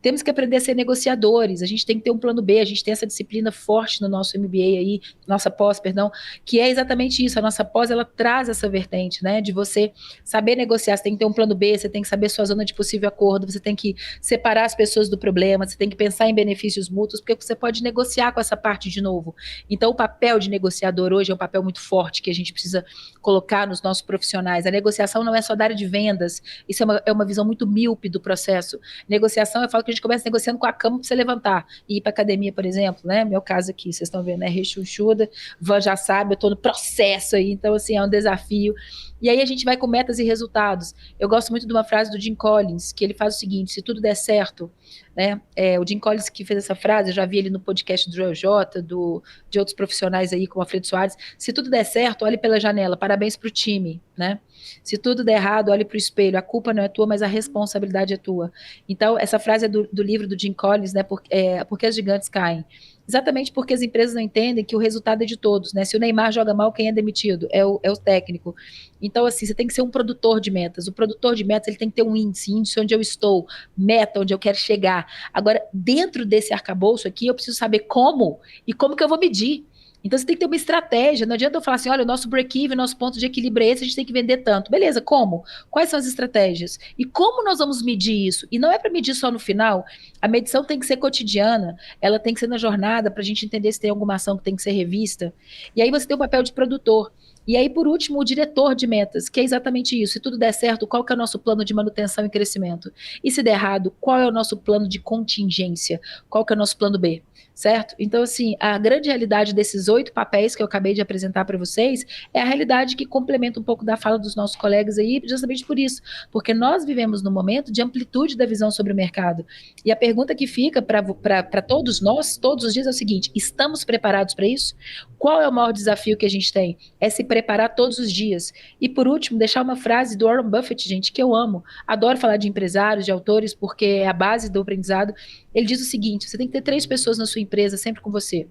Temos que aprender a ser negociadores, a gente tem que ter um plano B, a gente tem essa disciplina forte no nosso MBA aí, nossa pós, perdão, que é exatamente isso, a nossa pós, ela traz essa vertente, né, de você saber negociar, você tem que ter um plano B, você tem que saber sua zona de possível acordo, você tem que separar as pessoas do problema, você tem que pensar em benefícios mútuos, porque você pode negociar com essa parte de novo. Então, o papel de negociador hoje é um papel muito forte que a gente precisa colocar nos nossos profissionais. A negociação não é só da área de vendas, isso é uma visão muito míope do processo. Negociação, eu falo que a gente começa negociando com a cama para você levantar e ir para academia, por exemplo, né? Meu caso aqui, vocês estão vendo, né? Rechonchuda, Van já sabe, eu estou no processo aí, então, assim, é um desafio. E aí a gente vai com metas e resultados. Eu gosto muito de uma frase do Jim Collins, que ele faz o seguinte, se tudo der certo, né? O Jim Collins que fez essa frase, eu já vi ele no podcast do Joel J, de outros profissionais aí, como a Alfredo Soares, se tudo der certo, olhe pela janela, parabéns para o time, né? Se tudo der errado, olhe para o espelho, a culpa não é tua, mas a responsabilidade é tua. Então, essa frase é do livro do Jim Collins, né? Porque as gigantes caem. Exatamente porque as empresas não entendem que o resultado é de todos, né? Se o Neymar joga mal, quem é demitido? É o técnico. Então, assim, você tem que ser um produtor de metas. O produtor de metas, ele tem que ter um índice onde eu estou, meta, onde eu quero chegar. Agora, dentro desse arcabouço aqui, eu preciso saber como e como que eu vou medir. Então, você tem que ter uma estratégia. Não adianta eu falar assim, olha, o nosso break-even, nosso ponto de equilíbrio é esse, a gente tem que vender tanto. Beleza, como? Quais são as estratégias? E como nós vamos medir isso? E não é para medir só no final. A medição tem que ser cotidiana, ela tem que ser na jornada, para a gente entender se tem alguma ação que tem que ser revista. E aí você tem o papel de produtor. E aí, por último, o diretor de metas, que é exatamente isso. Se tudo der certo, qual que é o nosso plano de manutenção e crescimento? E se der errado, qual é o nosso plano de contingência? Qual que é o nosso plano B? Certo? Então, assim, a grande realidade desses 8 papéis que eu acabei de apresentar para vocês é a realidade que complementa um pouco da fala dos nossos colegas aí, justamente por isso, porque nós vivemos num momento de amplitude da visão sobre o mercado. E a pergunta que fica para todos nós, todos os dias, é o seguinte: estamos preparados para isso? Qual é o maior desafio que a gente tem? É se preparar todos os dias. E, por último, deixar uma frase do Warren Buffett, gente, que eu amo. Adoro falar de empresários, de autores, porque é a base do aprendizado. Ele diz o seguinte: você tem que ter 3 pessoas na sua empresa sempre com você.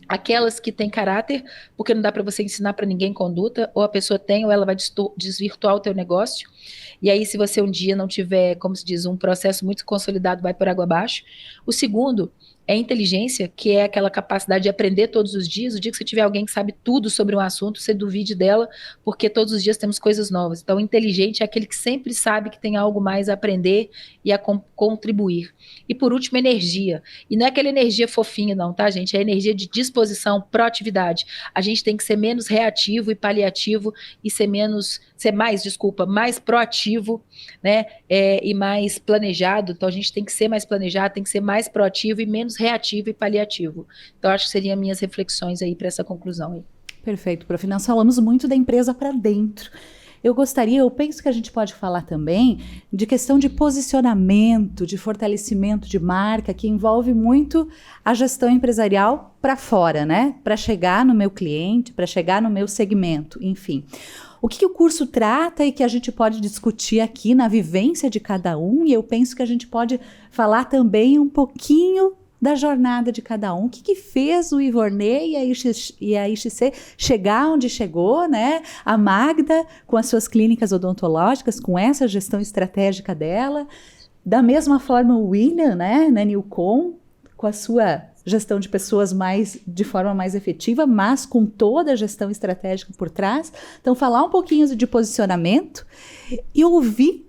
Aquelas que têm caráter, porque não dá para você ensinar para ninguém conduta, ou a pessoa tem, ou ela vai desvirtuar o teu negócio. E aí, se você um dia não tiver, como se diz, um processo muito consolidado, vai por água abaixo. O segundo é inteligência, que é aquela capacidade de aprender todos os dias. O dia que você tiver alguém que sabe tudo sobre um assunto, você duvide dela, porque todos os dias temos coisas novas. Então, inteligente é aquele que sempre sabe que tem algo mais a aprender e a contribuir. E por último, energia. E não é aquela energia fofinha não, tá, gente? É energia de disposição, proatividade. A gente tem que ser menos reativo e paliativo e ser mais proativo, né? E mais planejado. Então, a gente tem que ser mais planejado, tem que ser mais proativo e menos reativo e paliativo. Então, acho que seriam minhas reflexões aí para essa conclusão aí. Perfeito, prof. Nós falamos muito da empresa para dentro. Eu penso que a gente pode falar também de questão de posicionamento, de fortalecimento de marca, que envolve muito a gestão empresarial para fora, né? Para chegar no meu cliente, para chegar no meu segmento, enfim. O que o curso trata e que a gente pode discutir aqui na vivência de cada um, e eu penso que a gente pode falar também um pouquinho da jornada de cada um, o que fez o Ivorney e a IXC chegar onde chegou, né? A Magda com as suas clínicas odontológicas, com essa gestão estratégica dela, da mesma forma o William, né? Na Nilcon, com a sua gestão de pessoas de forma mais efetiva, mas com toda a gestão estratégica por trás. Então, falar um pouquinho de posicionamento e ouvir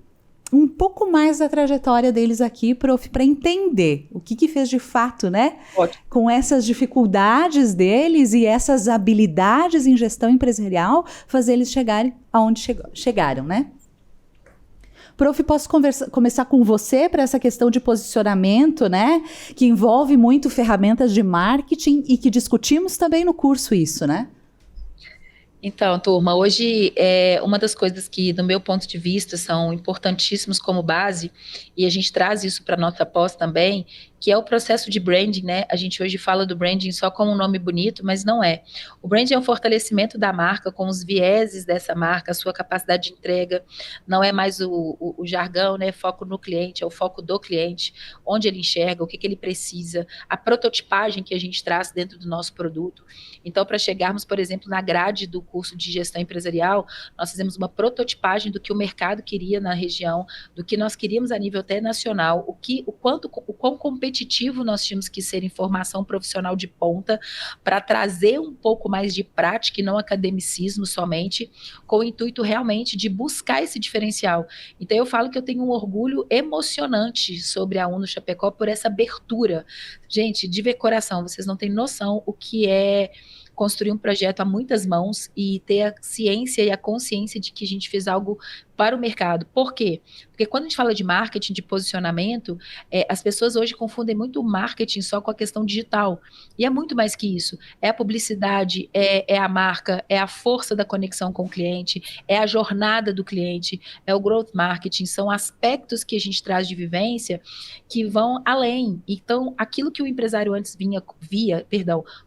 um pouco mais da trajetória deles aqui, prof, para entender o que fez de fato, né? Ótimo. Com essas dificuldades deles e essas habilidades em gestão empresarial, fazer eles chegarem aonde chegaram, né? Prof, posso começar com você para essa questão de posicionamento, né? Que envolve muito ferramentas de marketing e que discutimos também no curso isso, né? Então, turma, hoje uma das coisas que, do meu ponto de vista, são importantíssimos como base, e a gente traz isso para a nossa pós também, que é o processo de branding, né? A gente hoje fala do branding só como um nome bonito, mas não é. O branding é um fortalecimento da marca, com os vieses dessa marca, a sua capacidade de entrega, não é mais o jargão, né? Foco no cliente, é o foco do cliente, onde ele enxerga, o que ele precisa, a prototipagem que a gente traz dentro do nosso produto. Então, para chegarmos, por exemplo, na grade do curso de gestão empresarial, nós fizemos uma prototipagem do que o mercado queria na região, do que nós queríamos a nível até nacional, o quão competitivo nós tínhamos que ser em formação profissional de ponta, para trazer um pouco mais de prática e não academicismo somente, com o intuito realmente de buscar esse diferencial. Então, eu falo que eu tenho um orgulho emocionante sobre a UNO Chapecó por essa abertura. Gente, de ver coração, vocês não têm noção o que é construir um projeto a muitas mãos e ter a ciência e a consciência de que a gente fez algo para o mercado. Por quê? Porque quando a gente fala de marketing, de posicionamento, as pessoas hoje confundem muito o marketing só com a questão digital. E é muito mais que isso. É a publicidade, é a marca, é a força da conexão com o cliente, é a jornada do cliente, é o growth marketing. São aspectos que a gente traz de vivência que vão além. Então, aquilo que o empresário antes via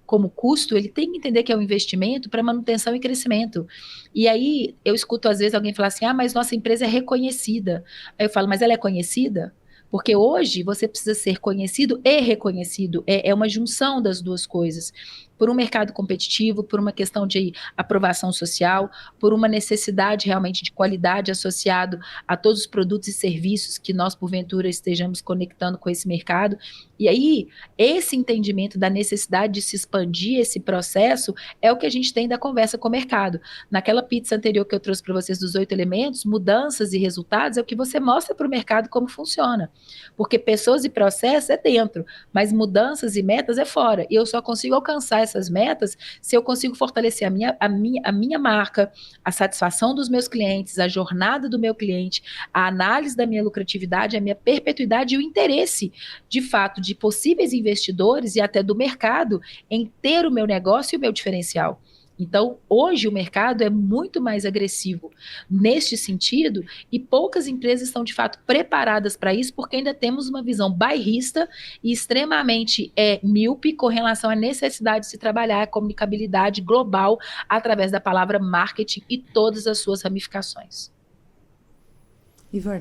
como custo, ele tem que entender que é um investimento para manutenção e crescimento. E aí, eu escuto às vezes alguém falar assim, mas nossa empresa é reconhecida. Aí eu falo, mas ela é conhecida? Porque hoje você precisa ser conhecido e reconhecido. É uma junção das duas coisas. Por um mercado competitivo, por uma questão de aprovação social, por uma necessidade realmente de qualidade associado a todos os produtos e serviços que nós, porventura, estejamos conectando com esse mercado. E aí, esse entendimento da necessidade de se expandir esse processo é o que a gente tem da conversa com o mercado. Naquela pizza anterior que eu trouxe para vocês dos 8 elementos, mudanças e resultados é o que você mostra para o mercado como funciona. Porque pessoas e processos é dentro, mas mudanças e metas é fora. E eu só consigo alcançar essas metas se eu consigo fortalecer a minha marca, a satisfação dos meus clientes, a jornada do meu cliente, a análise da minha lucratividade, a minha perpetuidade e o interesse, de fato, de possíveis investidores e até do mercado em ter o meu negócio e o meu diferencial. Então, hoje o mercado é muito mais agressivo neste sentido e poucas empresas estão, de fato, preparadas para isso, porque ainda temos uma visão bairrista e extremamente míope com relação à necessidade de se trabalhar a comunicabilidade global através da palavra marketing e todas as suas ramificações.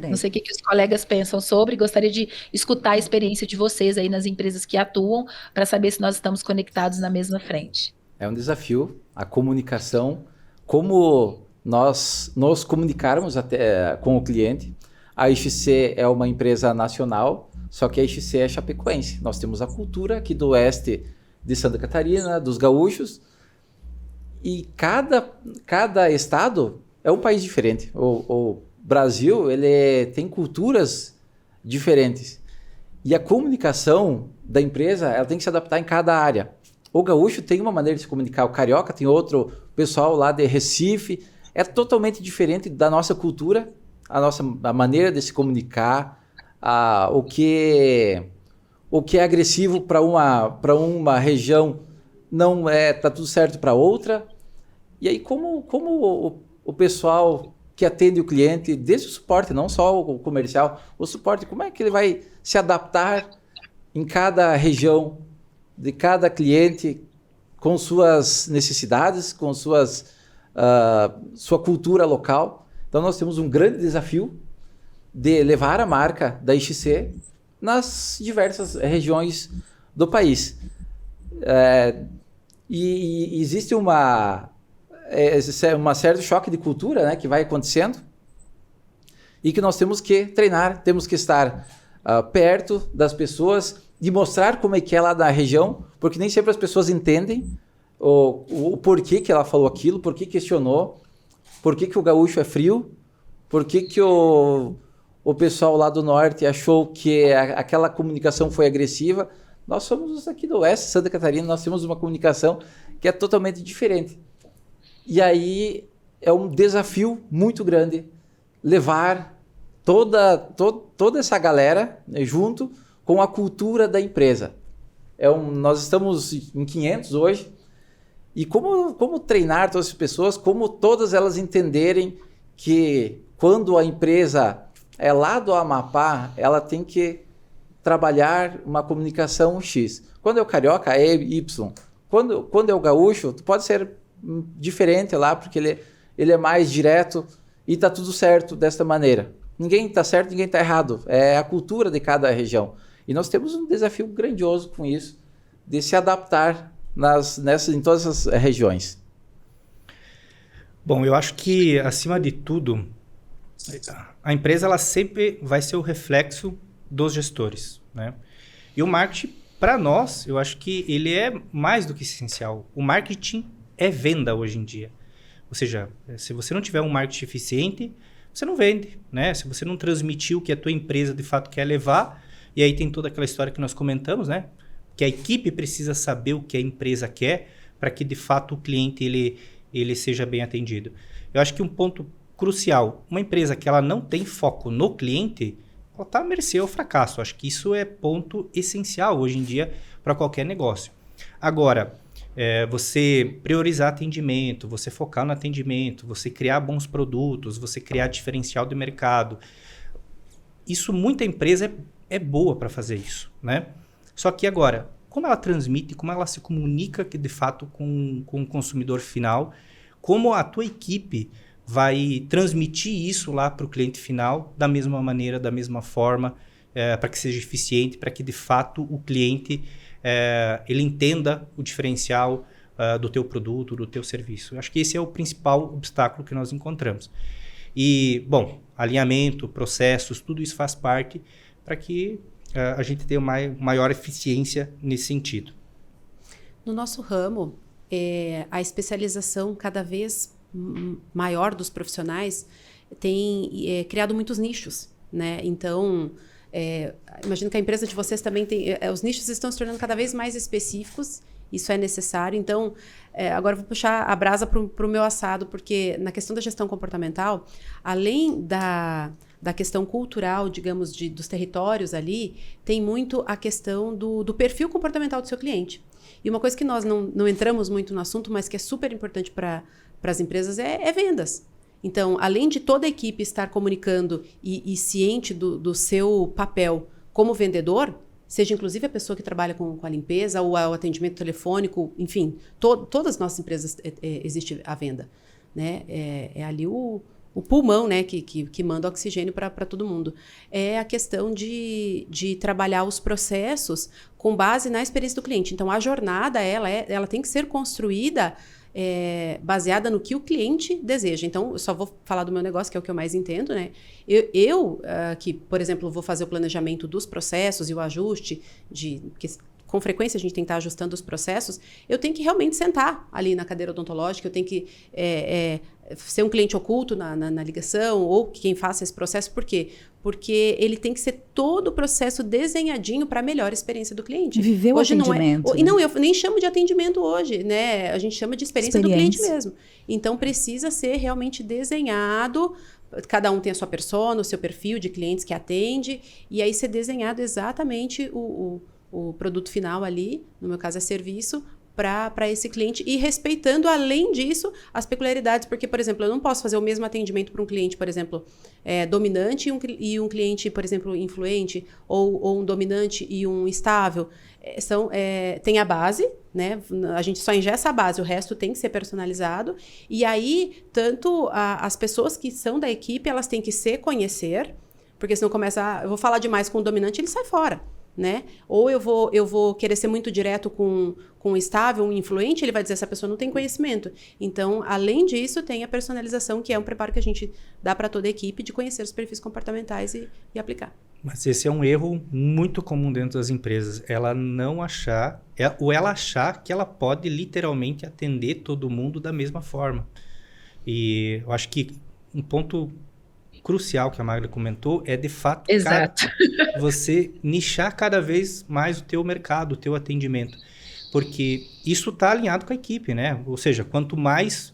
Não sei o que os colegas pensam sobre, gostaria de escutar a experiência de vocês aí nas empresas que atuam para saber se nós estamos conectados na mesma frente. É um desafio, a comunicação, como nós nos comunicarmos até com o cliente. A XC é uma empresa nacional, só que a XC é chapecoense. Nós temos a cultura aqui do oeste de Santa Catarina, dos gaúchos, e cada estado é um país diferente. O Brasil ele tem culturas diferentes. E a comunicação da empresa ela tem que se adaptar em cada área. O gaúcho tem uma maneira de se comunicar, o carioca tem outro, o pessoal lá de Recife. É totalmente diferente da nossa cultura, a maneira de se comunicar, o que é agressivo para uma região não tá tudo certo para outra. E aí como o pessoal que atende o cliente, desde o suporte, não só o comercial, o suporte, como é que ele vai se adaptar em cada região de cada cliente com suas necessidades, com sua cultura local. Então nós temos um grande desafio de levar a marca da XC nas diversas regiões do país. E existe uma certo choque de cultura, né, que vai acontecendo e que nós temos que treinar, temos que estar perto das pessoas e mostrar como é que é lá na região, porque nem sempre as pessoas entendem o porquê que ela falou aquilo, por que questionou, por que o gaúcho é frio, por que o pessoal lá do norte achou que aquela comunicação foi agressiva. Nós somos aqui do oeste, Santa Catarina, nós temos uma comunicação que é totalmente diferente. E aí é um desafio muito grande levar toda essa galera, né, junto com a cultura da empresa. Nós estamos em 500 hoje, e como treinar todas as pessoas, como todas elas entenderem que quando a empresa é lá do Amapá, ela tem que trabalhar uma comunicação X. Quando é o carioca, é Y. Quando é o gaúcho, pode ser diferente lá, porque ele é mais direto e está tudo certo desta maneira. Ninguém está certo, ninguém está errado. É a cultura de cada região. E nós temos um desafio grandioso com isso, de se adaptar em todas as regiões. Bom, eu acho que, acima de tudo, a empresa ela sempre vai ser o reflexo dos gestores, né? E o marketing, para nós, eu acho que ele é mais do que essencial. O marketing é venda hoje em dia. Ou seja, se você não tiver um marketing eficiente, você não vende, né? Se você não transmitir o que a tua empresa de fato quer levar, e aí tem toda aquela história que nós comentamos, né? Que a equipe precisa saber o que a empresa quer para que de fato o cliente ele seja bem atendido. Eu acho que um ponto crucial, uma empresa que ela não tem foco no cliente, ela está à mercê ao fracasso. Eu acho que isso é ponto essencial hoje em dia para qualquer negócio. Agora, você priorizar atendimento, você focar no atendimento, você criar bons produtos, você criar diferencial de mercado. Isso, muita empresa é boa para fazer isso, né? Só que agora, como ela transmite, como ela se comunica de fato com o consumidor final, como a tua equipe vai transmitir isso lá para o cliente final da mesma maneira, da mesma forma, para que seja eficiente, para que de fato o cliente ele entenda o diferencial do teu produto, do teu serviço. Eu acho que esse é o principal obstáculo que nós encontramos. E, bom, alinhamento, processos, tudo isso faz parte para que a gente tenha maior eficiência nesse sentido. No nosso ramo, a especialização cada vez maior dos profissionais tem criado muitos nichos, né? Então, imagino que a empresa de vocês também tem... os nichos estão se tornando cada vez mais específicos isso é necessário. Então, agora eu vou puxar a brasa para o meu assado, porque na questão da gestão comportamental, além da questão cultural, digamos, dos territórios ali, tem muito a questão do perfil comportamental do seu cliente. E uma coisa que nós não entramos muito no assunto, mas que é super importante para as empresas é vendas. Então, além de toda a equipe estar comunicando e ciente do seu papel como vendedor, seja inclusive a pessoa que trabalha com a limpeza ou o atendimento telefônico, enfim, todas as nossas empresas existe a venda, né? É ali o pulmão, né, que manda oxigênio para todo mundo. É a questão de trabalhar os processos com base na experiência do cliente. Então, a jornada, ela tem que ser construída baseada no que o cliente deseja. Então, eu só vou falar do meu negócio, que é o que eu mais entendo, né? Que, por exemplo, vou fazer o planejamento dos processos e o ajuste com frequência a gente tem que estar ajustando os processos, eu tenho que realmente sentar ali na cadeira odontológica, eu tenho que ser um cliente oculto na ligação, ou quem faça esse processo. Por quê? Porque ele tem que ser todo o processo desenhadinho para a melhor experiência do cliente. Viver o hoje atendimento. E não, eu nem chamo de atendimento hoje, né? A gente chama de experiência do cliente mesmo. Então, precisa ser realmente desenhado. Cada um tem a sua persona, o seu perfil de clientes que atende, e aí ser desenhado exatamente o produto final ali, no meu caso é serviço, para esse cliente, e respeitando, além disso, as peculiaridades, porque, por exemplo, eu não posso fazer o mesmo atendimento para um cliente, por exemplo, dominante e um cliente, por exemplo, influente, ou um dominante e um estável. Tem a base, né? A gente só ingessa a base, o resto tem que ser personalizado, e aí, tanto as pessoas que são da equipe, elas têm que se conhecer, porque senão eu vou falar demais com o dominante, ele sai fora. Né? Ou eu vou querer ser muito direto com um estável, um influente, ele vai dizer essa pessoa não tem conhecimento. Então, além disso, tem a personalização, que é um preparo que a gente dá para toda a equipe de conhecer os perfis comportamentais e aplicar. Mas esse é um erro muito comum dentro das empresas. Ela não achar, ou ela achar que ela pode literalmente atender todo mundo da mesma forma. E eu acho que um ponto crucial que a Magda comentou é, de fato, você nichar cada vez mais o teu mercado, o teu atendimento. Porque isso está alinhado com a equipe, né? Ou seja, quanto mais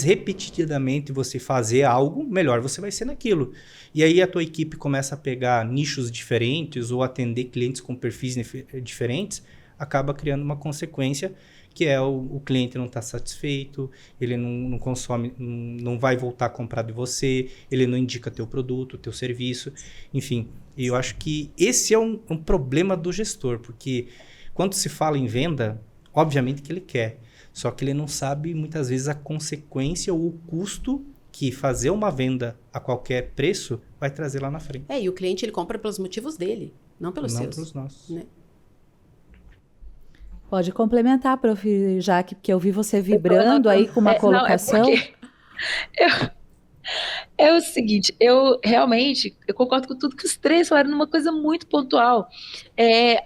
repetidamente você fazer algo, melhor você vai ser naquilo. E aí a tua equipe começa a pegar nichos diferentes ou atender clientes com perfis diferentes, acaba criando uma consequência que é o cliente não está satisfeito, ele não consome, não vai voltar a comprar de você, ele não indica teu produto, teu serviço, enfim. E eu acho que esse é um problema do gestor, porque quando se fala em venda, obviamente que ele quer, só que ele não sabe muitas vezes a consequência ou o custo que fazer uma venda a qualquer preço vai trazer lá na frente. E o cliente ele compra pelos motivos dele, não pelos seus. Não pelos nossos. Né? Pode complementar, prof. Jaque, porque eu vi você vibrando aí com uma colocação. É o seguinte, eu concordo com tudo que os três falaram, numa coisa muito pontual.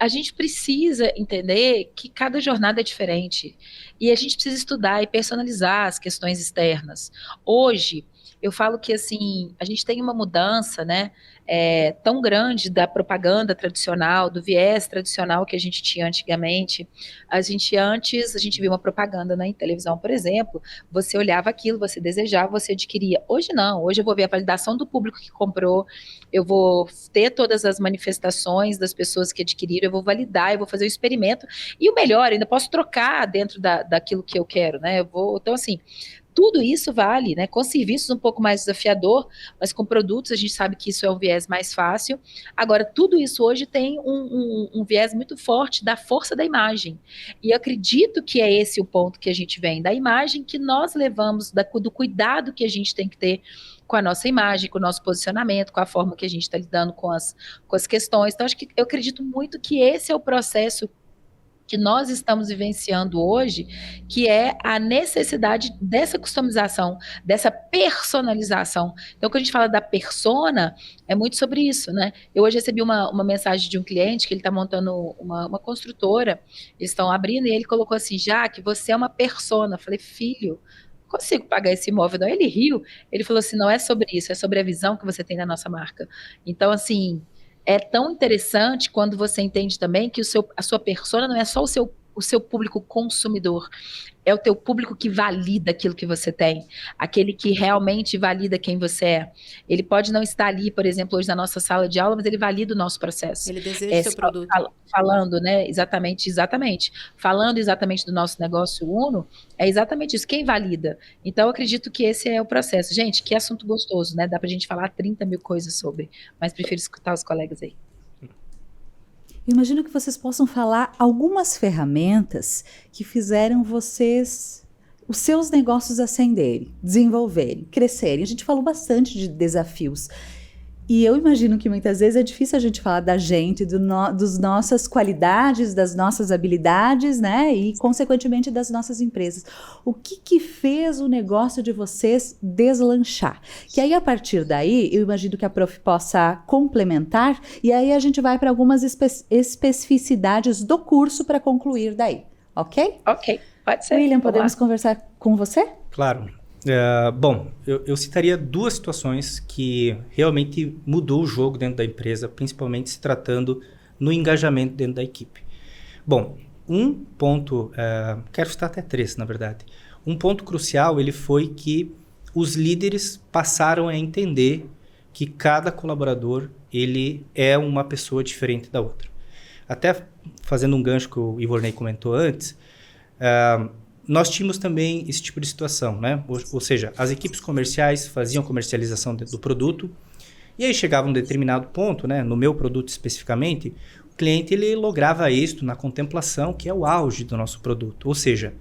A gente precisa entender que cada jornada é diferente e a gente precisa estudar e personalizar as questões externas. Hoje, eu falo que assim, a gente tem uma mudança, né, tão grande da propaganda tradicional, do viés tradicional que a gente tinha antigamente. Antes a gente via uma propaganda na televisão, por exemplo, você olhava aquilo, você desejava, você adquiria. Hoje não, hoje eu vou ver a validação do público que comprou, eu vou ter todas as manifestações das pessoas que adquiriram, eu vou validar, eu vou fazer o experimento, e o melhor, ainda posso trocar dentro daquilo que eu quero, né? Então assim, tudo isso vale, né? Com serviços um pouco mais desafiador, mas com produtos a gente sabe que isso é um viés mais fácil. Agora, tudo isso hoje tem um viés muito forte da força da imagem. E eu acredito que é esse o ponto que a gente vem, da imagem que nós levamos, do cuidado que a gente tem que ter com a nossa imagem, com o nosso posicionamento, com a forma que a gente está lidando com as questões. Então, eu acredito muito que esse é o processo que nós estamos vivenciando hoje, que é a necessidade dessa customização, dessa personalização. Então, quando a gente fala da persona, é muito sobre isso, né? Eu hoje recebi uma mensagem de um cliente que ele está montando uma construtora, eles estão abrindo, e ele colocou assim, Jaque, você é uma persona. Eu falei, filho, não consigo pagar esse imóvel, não. Ele riu, ele falou assim, não é sobre isso, é sobre a visão que você tem da nossa marca. Então, assim, é tão interessante quando você entende também que a sua persona não é só o seu público consumidor, é o teu público que valida aquilo que você tem, aquele que realmente valida quem você é. Ele pode não estar ali, por exemplo, hoje na nossa sala de aula, mas ele valida o nosso processo. Ele deseja o seu produto. Falando, né, exatamente. Falando exatamente do nosso negócio Uno, é exatamente isso, quem valida. Então, eu acredito que esse é o processo. Gente, que assunto gostoso, né? Dá pra gente falar 30 mil coisas sobre, mas prefiro escutar os colegas aí. Eu imagino que vocês possam falar algumas ferramentas que fizeram vocês, os seus negócios ascenderem, desenvolverem, crescerem. A gente falou bastante de desafios. E eu imagino que muitas vezes é difícil a gente falar da gente, das nossas qualidades, das nossas habilidades, né? E, consequentemente, das nossas empresas. O que fez o negócio de vocês deslanchar? Que aí, a partir daí, eu imagino que a prof possa complementar e aí a gente vai para algumas especificidades do curso para concluir daí, ok? Ok, pode ser. William, podemos conversar com você? Claro. Bom, eu citaria 2 situações que realmente mudou o jogo dentro da empresa, principalmente se tratando no engajamento dentro da equipe. Bom, um ponto, quero citar até 3, na verdade. Um ponto crucial, ele foi que os líderes passaram a entender que cada colaborador, ele é uma pessoa diferente da outra. Até fazendo um gancho que o Ivorney comentou antes, nós tínhamos também esse tipo de situação, né? Ou seja, as equipes comerciais faziam comercialização do produto e aí chegava um determinado ponto, né? No meu produto especificamente, o cliente ele lograva êxito na contemplação, que é o auge do nosso produto. Ou seja,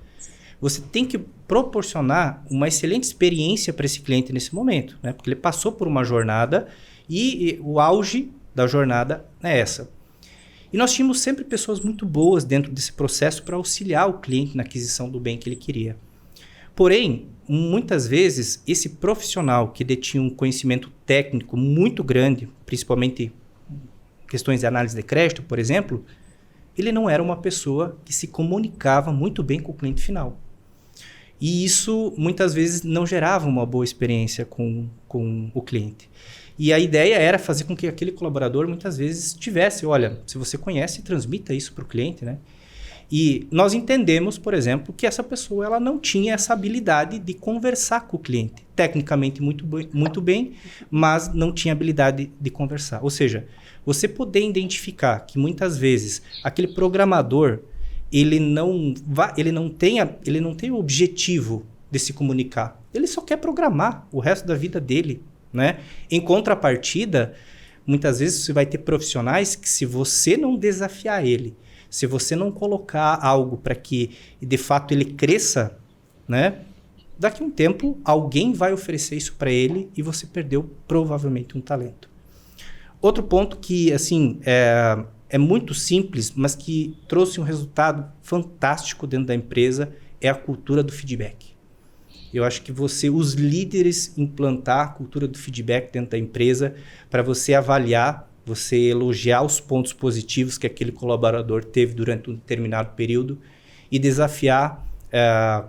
você tem que proporcionar uma excelente experiência para esse cliente nesse momento, né? Porque ele passou por uma jornada e o auge da jornada é essa. E nós tínhamos sempre pessoas muito boas dentro desse processo para auxiliar o cliente na aquisição do bem que ele queria. Porém, muitas vezes, esse profissional que detinha um conhecimento técnico muito grande, principalmente questões de análise de crédito, por exemplo, ele não era uma pessoa que se comunicava muito bem com o cliente final. E isso, muitas vezes, não gerava uma boa experiência com o cliente. E a ideia era fazer com que aquele colaborador, muitas vezes, tivesse, olha, se você conhece, transmita isso para o cliente, né? E nós entendemos, por exemplo, que essa pessoa ela não tinha essa habilidade de conversar com o cliente. Tecnicamente muito bem, mas não tinha habilidade de conversar. Ou seja, você poder identificar que muitas vezes aquele programador ele não tem o objetivo de se comunicar. Ele só quer programar o resto da vida dele, né? Em contrapartida, muitas vezes você vai ter profissionais que, se você não desafiar ele, se você não colocar algo para que de fato ele cresça, né? Daqui a um tempo alguém vai oferecer isso para ele e você perdeu provavelmente um talento. Outro ponto que assim é muito simples, mas que trouxe um resultado fantástico dentro da empresa é a cultura do feedback. Eu acho que os líderes, implantar a cultura do feedback dentro da empresa para você avaliar, você elogiar os pontos positivos que aquele colaborador teve durante um determinado período e desafiar,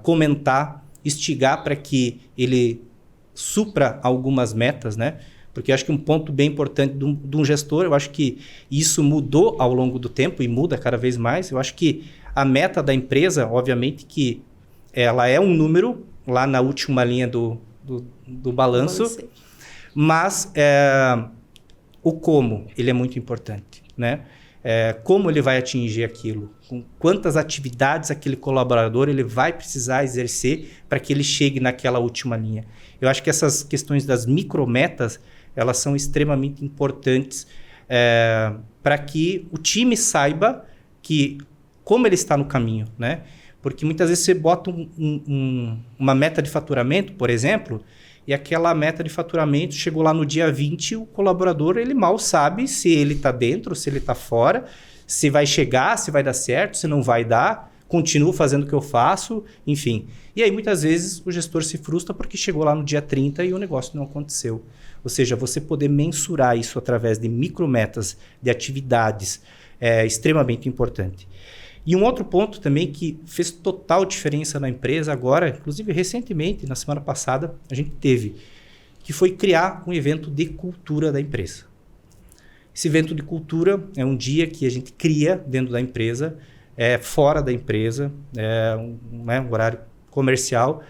comentar, instigar para que ele supra algumas metas, né? Porque eu acho que um ponto bem importante de um gestor, eu acho que isso mudou ao longo do tempo e muda cada vez mais. Eu acho que a meta da empresa, obviamente que ela é um número lá na última linha do balanço, mas o como, ele é muito importante, né? Como ele vai atingir aquilo, com quantas atividades aquele colaborador ele vai precisar exercer para que ele chegue naquela última linha. Eu acho que essas questões das micrometas, elas são extremamente importantes para que o time saiba como ele está no caminho, né? Porque muitas vezes você bota uma meta de faturamento, por exemplo, e aquela meta de faturamento chegou lá no dia 20, o colaborador ele mal sabe se ele está dentro, se ele está fora, se vai chegar, se vai dar certo, se não vai dar, continuo fazendo o que eu faço, enfim. E aí muitas vezes o gestor se frustra porque chegou lá no dia 30 e o negócio não aconteceu. Ou seja, você poder mensurar isso através de micrometas, de atividades, é extremamente importante. E um outro ponto também que fez total diferença na empresa agora, inclusive recentemente, na semana passada, a gente teve, que foi criar um evento de cultura da empresa. Esse evento de cultura é um dia que a gente cria dentro da empresa, fora da empresa, um horário comercial.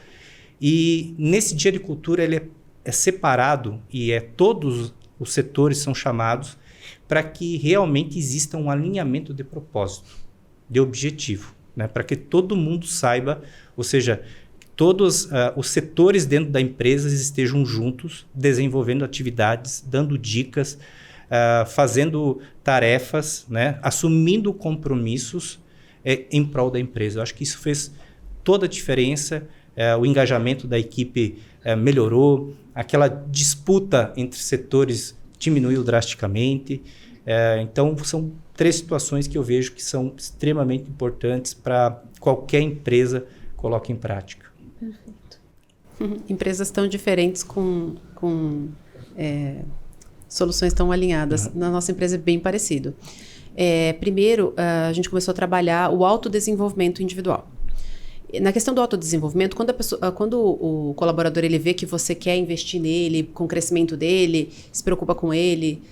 E nesse dia de cultura ele é separado e todos os setores são chamados para que realmente exista um alinhamento de propósito, de objetivo, né? Para que todo mundo saiba, ou seja, todos os setores dentro da empresa estejam juntos, desenvolvendo atividades, dando dicas, fazendo tarefas, né? Assumindo compromissos em prol da empresa. Eu acho que isso fez toda a diferença. O engajamento da equipe melhorou, aquela disputa entre setores diminuiu drasticamente. Então, são 3 situações que eu vejo que são extremamente importantes para qualquer empresa coloque em prática. Perfeito. Empresas tão diferentes com soluções tão alinhadas. Na nossa empresa é bem parecido. Primeiro, a gente começou a trabalhar o autodesenvolvimento individual. Na questão do autodesenvolvimento, quando o colaborador ele vê que você quer investir nele, com o crescimento dele, se preocupa com ele,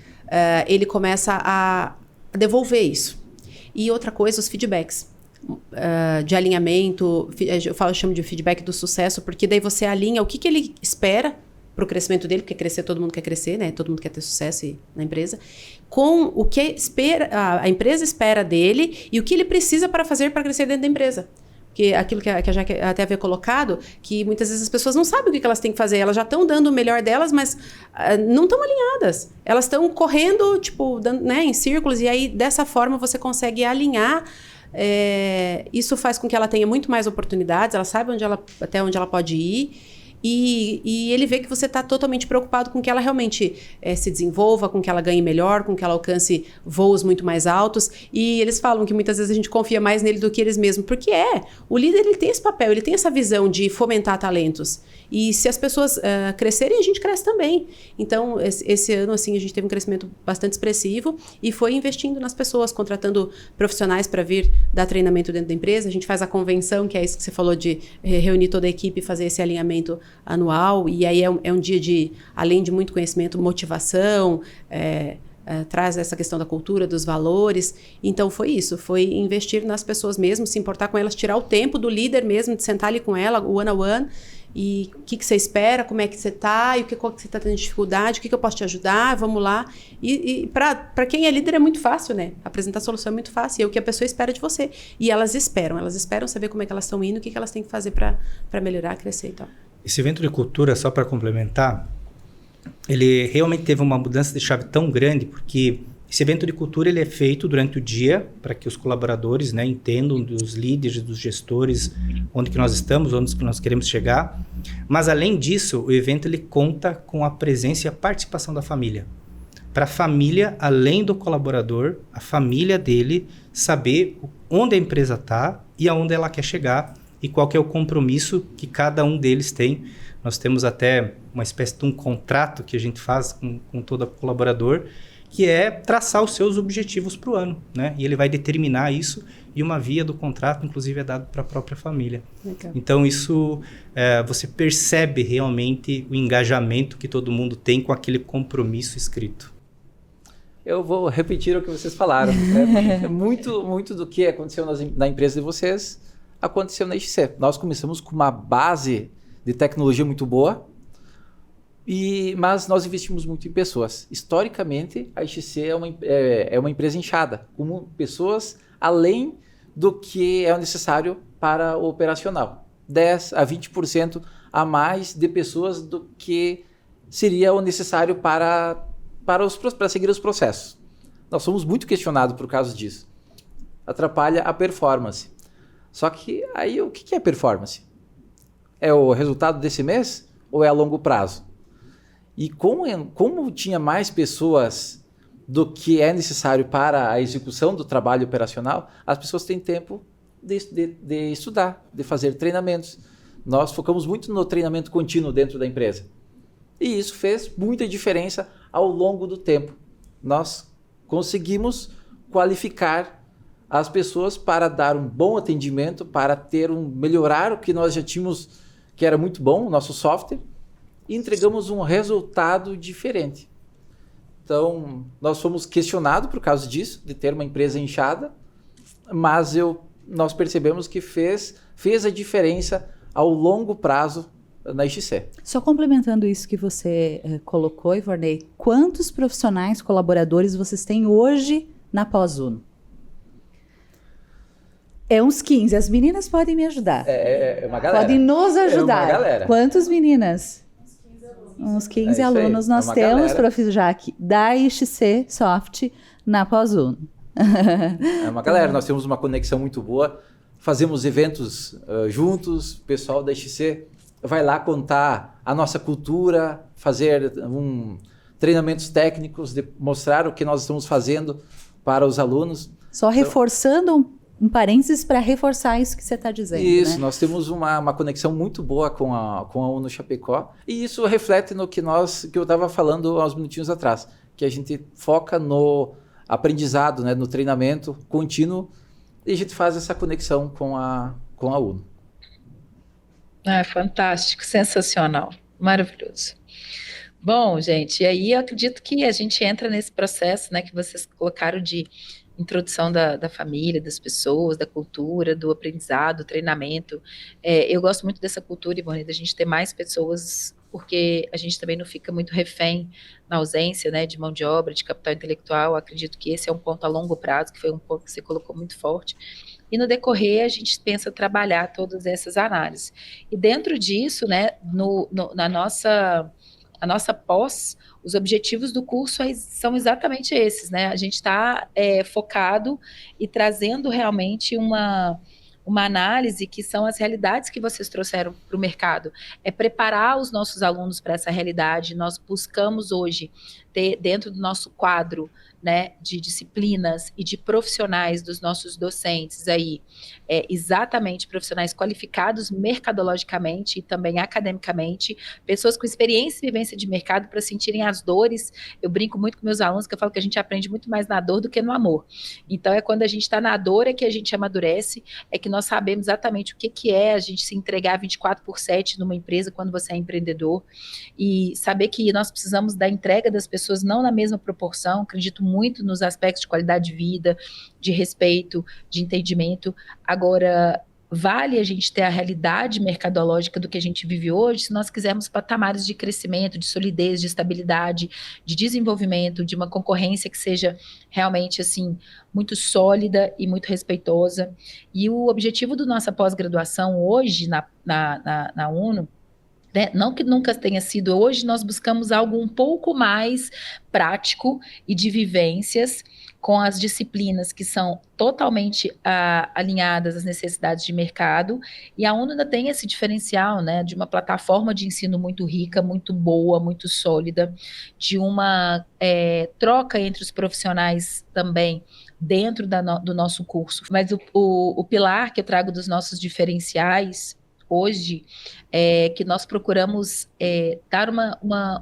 ele começa a devolver isso. E outra coisa, os feedbacks de alinhamento, eu chamo de feedback do sucesso, porque daí você alinha o que ele espera para o crescimento dele, porque crescer, todo mundo quer crescer, né? Todo mundo quer ter sucesso na empresa, com o que a empresa espera dele e o que ele precisa para fazer para crescer dentro da empresa. Porque aquilo que a Jaque até havia colocado, que muitas vezes as pessoas não sabem o que elas têm que fazer. Elas já estão dando o melhor delas, mas não estão alinhadas. Elas estão correndo, né, em círculos, e aí, dessa forma, você consegue alinhar. Isso faz com que ela tenha muito mais oportunidades, ela saiba até onde ela pode ir. E ele vê que você está totalmente preocupado com que ela realmente se desenvolva, com que ela ganhe melhor, com que ela alcance voos muito mais altos. E eles falam que muitas vezes a gente confia mais nele do que eles mesmos. Porque o líder ele tem esse papel, ele tem essa visão de fomentar talentos. E se as pessoas crescerem, a gente cresce também. Então, esse ano, assim, a gente teve um crescimento bastante expressivo e foi investindo nas pessoas, contratando profissionais para vir dar treinamento dentro da empresa. A gente faz a convenção, que é isso que você falou, de reunir toda a equipe e fazer esse alinhamento anual. E aí é um dia de, além de muito conhecimento, motivação, traz essa questão da cultura, dos valores. Então foi isso, foi investir nas pessoas mesmo, se importar com elas, tirar o tempo do líder mesmo, de sentar ali com ela, one on one, e o que você espera, como é que você está, e qual que você está tendo dificuldade, o que eu posso te ajudar, vamos lá. E para quem é líder é muito fácil, né? Apresentar solução é muito fácil, é o que a pessoa espera de você. E elas esperam saber como é que elas estão indo, o que elas têm que fazer para melhorar, crescer e tal. Esse evento de cultura, só para complementar, ele realmente teve uma mudança de chave tão grande, porque esse evento de cultura ele é feito durante o dia para que os colaboradores, né, entendam dos líderes, dos gestores, onde que nós estamos, onde que nós queremos chegar. Mas, além disso, o evento ele conta com a presença e a participação da família. Para a família, além do colaborador, a família dele saber onde a empresa está e aonde ela quer chegar e qual que é o compromisso que cada um deles tem. Nós temos até uma espécie de um contrato que a gente faz com todo colaborador, que é traçar os seus objetivos para o ano, né? E ele vai determinar isso e uma via do contrato, inclusive, é dado para a própria família. Legal. Então, isso, você percebe realmente o engajamento que todo mundo tem com aquele compromisso escrito. Eu vou repetir o que vocês falaram. Muito do que aconteceu na empresa de vocês aconteceu na XC. Nós começamos com uma base de tecnologia muito boa, mas nós investimos muito em pessoas. Historicamente, a XC é uma empresa inchada, com pessoas além do que é necessário para o operacional. 10% a 20% a mais de pessoas do que seria o necessário para seguir os processos. Nós somos muito questionados por causa disso. Atrapalha a performance. Só que aí o que é performance? É o resultado desse mês ou é a longo prazo? E como tinha mais pessoas do que é necessário para a execução do trabalho operacional, as pessoas têm tempo de estudar, de fazer treinamentos. Nós focamos muito no treinamento contínuo dentro da empresa. E isso fez muita diferença ao longo do tempo. Nós conseguimos qualificar as pessoas para dar um bom atendimento, para melhorar o que nós já tínhamos, que era muito bom, o nosso software, e entregamos um resultado diferente. Então, nós fomos questionados por causa disso, de ter uma empresa inchada, mas nós percebemos que fez a diferença ao longo prazo na XC. Só complementando isso que você colocou, Ivorney, quantos profissionais, colaboradores vocês têm hoje na Pós-Uno? É uns 15. As meninas podem me ajudar. É uma galera. Podem nos ajudar. É uma galera. Quantas meninas? Uns 15 alunos nós temos, Prof. Jaque, da XC Soft na Pós-Uno. É uma galera, nós temos uma conexão muito boa, fazemos eventos juntos, o pessoal da XC vai lá contar a nossa cultura, fazer treinamentos técnicos, mostrar o que nós estamos fazendo para os alunos. Só reforçando um parênteses para reforçar isso que você está dizendo. Isso, né? Nós temos uma conexão muito boa com a Uno Chapecó, e isso reflete no que eu estava falando há uns minutinhos atrás, que a gente foca no aprendizado, né, no treinamento contínuo, e a gente faz essa conexão com a Uno. Fantástico, sensacional, maravilhoso. Bom, gente, e aí eu acredito que a gente entra nesse processo, né, que vocês colocaram de introdução da família, das pessoas, da cultura, do aprendizado, do treinamento. Eu gosto muito dessa cultura, Ivone, da gente ter mais pessoas, porque a gente também não fica muito refém na ausência, né, de mão de obra, de capital intelectual. Acredito que esse é um ponto a longo prazo, que foi um ponto que você colocou muito forte. E no decorrer, a gente pensa trabalhar todas essas análises. E dentro disso, né, na nossa pós, os objetivos do curso são exatamente esses, né? A gente está focado e trazendo realmente uma análise que são as realidades que vocês trouxeram para o mercado. É preparar os nossos alunos para essa realidade. Nós buscamos hoje ter dentro do nosso quadro, né, de disciplinas e de profissionais dos nossos docentes aí, exatamente profissionais qualificados mercadologicamente e também academicamente, pessoas com experiência e vivência de mercado para sentirem as dores. Eu brinco muito com meus alunos que eu falo que a gente aprende muito mais na dor do que no amor. Então, quando a gente está na dor é que a gente amadurece, é que nós sabemos exatamente o que é a gente se entregar 24/7 numa empresa quando você é empreendedor, e saber que nós precisamos da entrega das pessoas não na mesma proporção. Acredito muito nos aspectos de qualidade de vida, de respeito, de entendimento. Agora, vale a gente ter a realidade mercadológica do que a gente vive hoje se nós quisermos patamares de crescimento, de solidez, de estabilidade, de desenvolvimento, de uma concorrência que seja realmente assim muito sólida e muito respeitosa. E o objetivo da nossa pós-graduação hoje na UNO, né, não que nunca tenha sido, hoje nós buscamos algo um pouco mais prático e de vivências, com as disciplinas que são totalmente alinhadas às necessidades de mercado, e a UNO ainda tem esse diferencial, né, de uma plataforma de ensino muito rica, muito boa, muito sólida, de uma troca entre os profissionais também dentro do nosso curso. Mas o pilar que eu trago dos nossos diferenciais hoje é que nós procuramos dar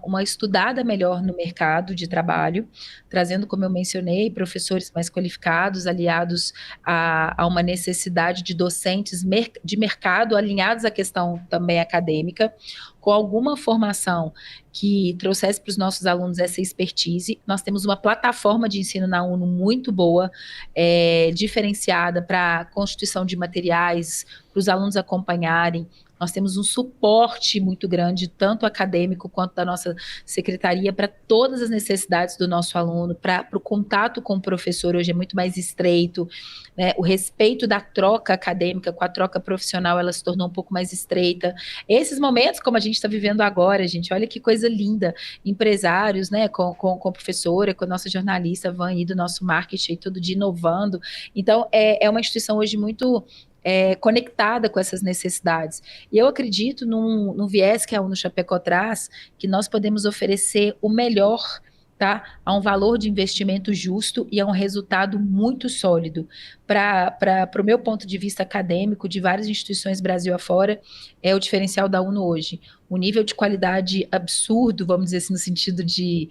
uma estudada melhor no mercado de trabalho, trazendo, como eu mencionei, professores mais qualificados, aliados a uma necessidade de docentes de mercado, alinhados à questão também acadêmica, com alguma formação que trouxesse para os nossos alunos essa expertise. Nós temos uma plataforma de ensino na UNO muito boa, diferenciada para a constituição de materiais, para os alunos acompanharem. Nós temos um suporte muito grande, tanto acadêmico quanto da nossa secretaria, para todas as necessidades do nosso aluno, para o contato com o professor hoje é muito mais estreito, né? O respeito da troca acadêmica com a troca profissional, ela se tornou um pouco mais estreita. Esses momentos, como a gente está vivendo agora, gente, olha que coisa linda, empresários, né, com a professora, com a nossa jornalista Van aí do nosso marketing, todo dia inovando. Então, é uma instituição hoje muito conectada com essas necessidades. E eu acredito num viés que a Uno Chapecó traz, que nós podemos oferecer o melhor, tá? A um valor de investimento justo e a um resultado muito sólido. Para o meu ponto de vista acadêmico, de várias instituições Brasil afora, é o diferencial da UNO hoje. Um nível de qualidade absurdo, vamos dizer assim, no sentido de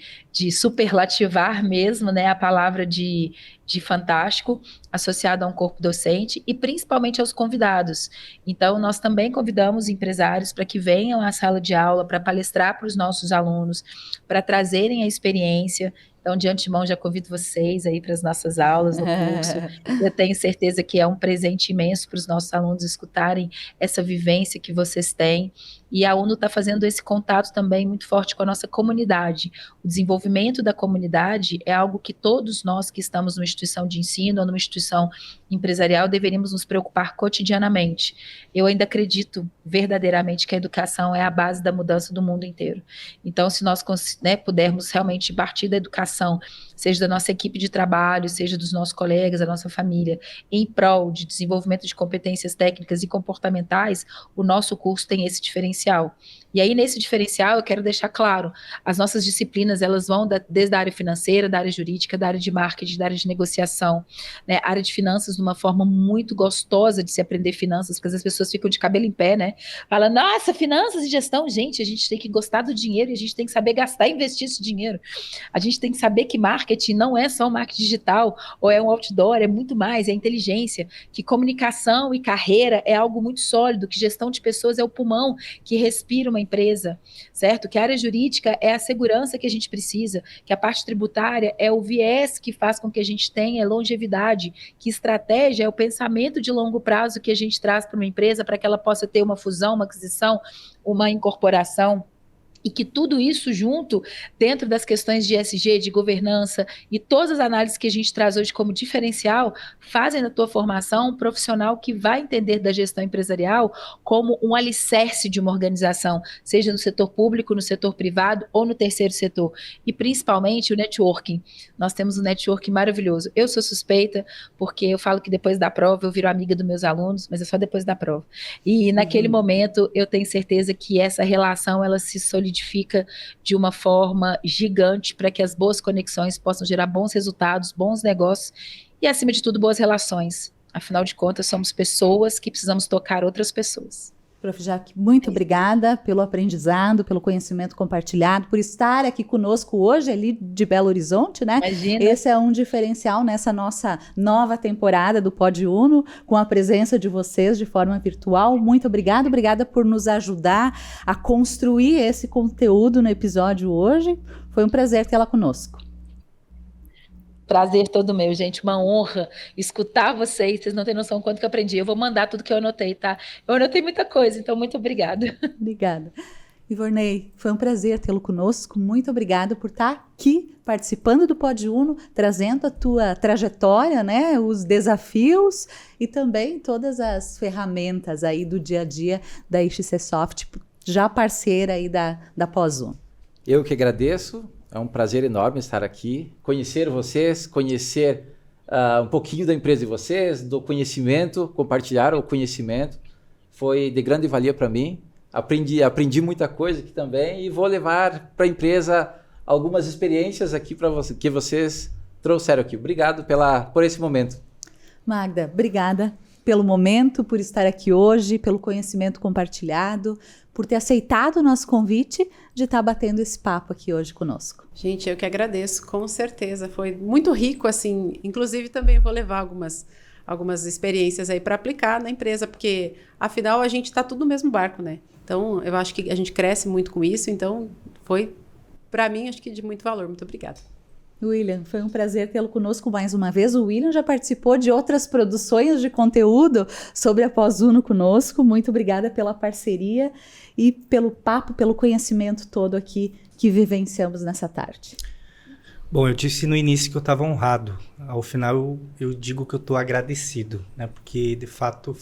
superlativar mesmo, né, a palavra de fantástico, associado a um corpo docente e principalmente aos convidados. Então, nós também convidamos empresários para que venham à sala de aula, para palestrar para os nossos alunos, para trazerem a experiência Então, de antemão, já convido vocês aí para as nossas aulas no curso. Eu tenho certeza que é um presente imenso para os nossos alunos escutarem essa vivência que vocês têm. E a UNO está fazendo esse contato também muito forte com a nossa comunidade. O desenvolvimento da comunidade é algo que todos nós que estamos numa instituição de ensino ou numa instituição empresarial deveríamos nos preocupar cotidianamente. Eu ainda acredito verdadeiramente que a educação é a base da mudança do mundo inteiro. Então, se nós pudermos realmente partir da educação, seja da nossa equipe de trabalho, seja dos nossos colegas, da nossa família, em prol de desenvolvimento de competências técnicas e comportamentais, o nosso curso tem esse diferencial. E aí, nesse diferencial, eu quero deixar claro, as nossas disciplinas, elas vão desde a área financeira, da área jurídica, da área de marketing, da área de negociação, né, área de finanças, de uma forma muito gostosa de se aprender finanças, porque as pessoas ficam de cabelo em pé, né? Fala, nossa, finanças e gestão, gente, a gente tem que gostar do dinheiro e a gente tem que saber gastar e investir esse dinheiro. A gente tem que saber que marketing não é só marketing digital, ou é um outdoor, é muito mais, é inteligência, que comunicação e carreira é algo muito sólido, que gestão de pessoas é o pulmão que respira uma empresa, certo? Que a área jurídica é a segurança que a gente precisa, que a parte tributária é o viés que faz com que a gente tenha longevidade, que estratégia é o pensamento de longo prazo que a gente traz para uma empresa para que ela possa ter uma fusão, uma aquisição, uma incorporação. E que tudo isso junto, dentro das questões de ESG, de governança e todas as análises que a gente traz hoje como diferencial, fazem da tua formação um profissional que vai entender da gestão empresarial como um alicerce de uma organização, seja no setor público, no setor privado ou no terceiro setor. E principalmente o networking. Nós temos um networking maravilhoso. Eu sou suspeita, porque eu falo que depois da prova eu viro amiga dos meus alunos, mas é só depois da prova. E naquele momento eu tenho certeza que essa relação ela se solidifica de uma forma gigante para que as boas conexões possam gerar bons resultados, bons negócios e, acima de tudo, boas relações. Afinal de contas, somos pessoas que precisamos tocar outras pessoas. Prof. Jaque, muito obrigada pelo aprendizado, pelo conhecimento compartilhado, por estar aqui conosco hoje ali de Belo Horizonte, né? Imagina. Esse é um diferencial nessa nossa nova temporada do Pod Uno, com a presença de vocês de forma virtual. Muito obrigada por nos ajudar a construir esse conteúdo no episódio hoje. Foi um prazer tê-la conosco. Prazer todo meu, gente, uma honra escutar vocês não têm noção do quanto que eu aprendi. Eu vou mandar tudo que eu anotei, tá? Eu anotei muita coisa, então muito obrigada. Obrigada. Ivonei, foi um prazer tê-lo conosco, muito obrigada por estar aqui participando do Pod Uno, trazendo a tua trajetória, né, os desafios e também todas as ferramentas aí do dia a dia da XC Soft, já parceira aí da Pós-Uno. Eu que agradeço. É um prazer enorme estar aqui, conhecer vocês, conhecer um pouquinho da empresa de vocês, do conhecimento, compartilhar o conhecimento. Foi de grande valia para mim. Aprendi muita coisa aqui também e vou levar para a empresa algumas experiências aqui para você, que vocês trouxeram aqui. Obrigado por esse momento. Magda, obrigada pelo momento, por estar aqui hoje, pelo conhecimento compartilhado, por ter aceitado o nosso convite de estar batendo esse papo aqui hoje conosco. Gente, eu que agradeço, com certeza. Foi muito rico, assim. Inclusive, também vou levar algumas experiências aí para aplicar na empresa, porque, afinal, a gente está tudo no mesmo barco, né? Então, eu acho que a gente cresce muito com isso. Então, foi, para mim, acho que de muito valor. Muito obrigada. William, foi um prazer tê-lo conosco mais uma vez. O William já participou de outras produções de conteúdo sobre a Pós-Uno conosco. Muito obrigada pela parceria e pelo papo, pelo conhecimento todo aqui que vivenciamos nessa tarde. Bom, eu disse no início que eu estava honrado. Ao final, eu digo que eu estou agradecido, né? Porque, de fato,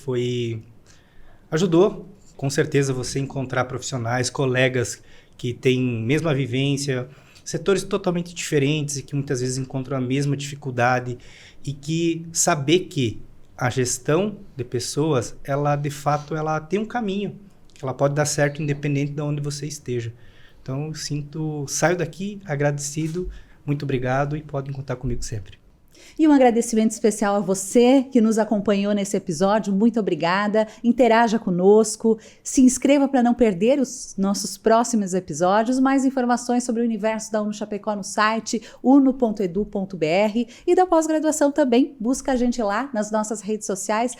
ajudou, com certeza, você encontrar profissionais, colegas que têm mesma vivência, setores totalmente diferentes e que muitas vezes encontram a mesma dificuldade e que saber que a gestão de pessoas, ela de fato ela tem um caminho, que ela pode dar certo independente de onde você esteja. Então saio daqui agradecido, muito obrigado e podem contar comigo sempre. E um agradecimento especial a você que nos acompanhou nesse episódio. Muito obrigada. Interaja conosco. Se inscreva para não perder os nossos próximos episódios. Mais informações sobre o universo da UNO Chapecó no site uno.edu.br e da pós-graduação também. Busca a gente lá nas nossas redes sociais,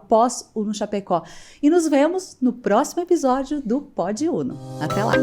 @pós-unochapecó. E nos vemos no próximo episódio do Pod Uno. Até lá!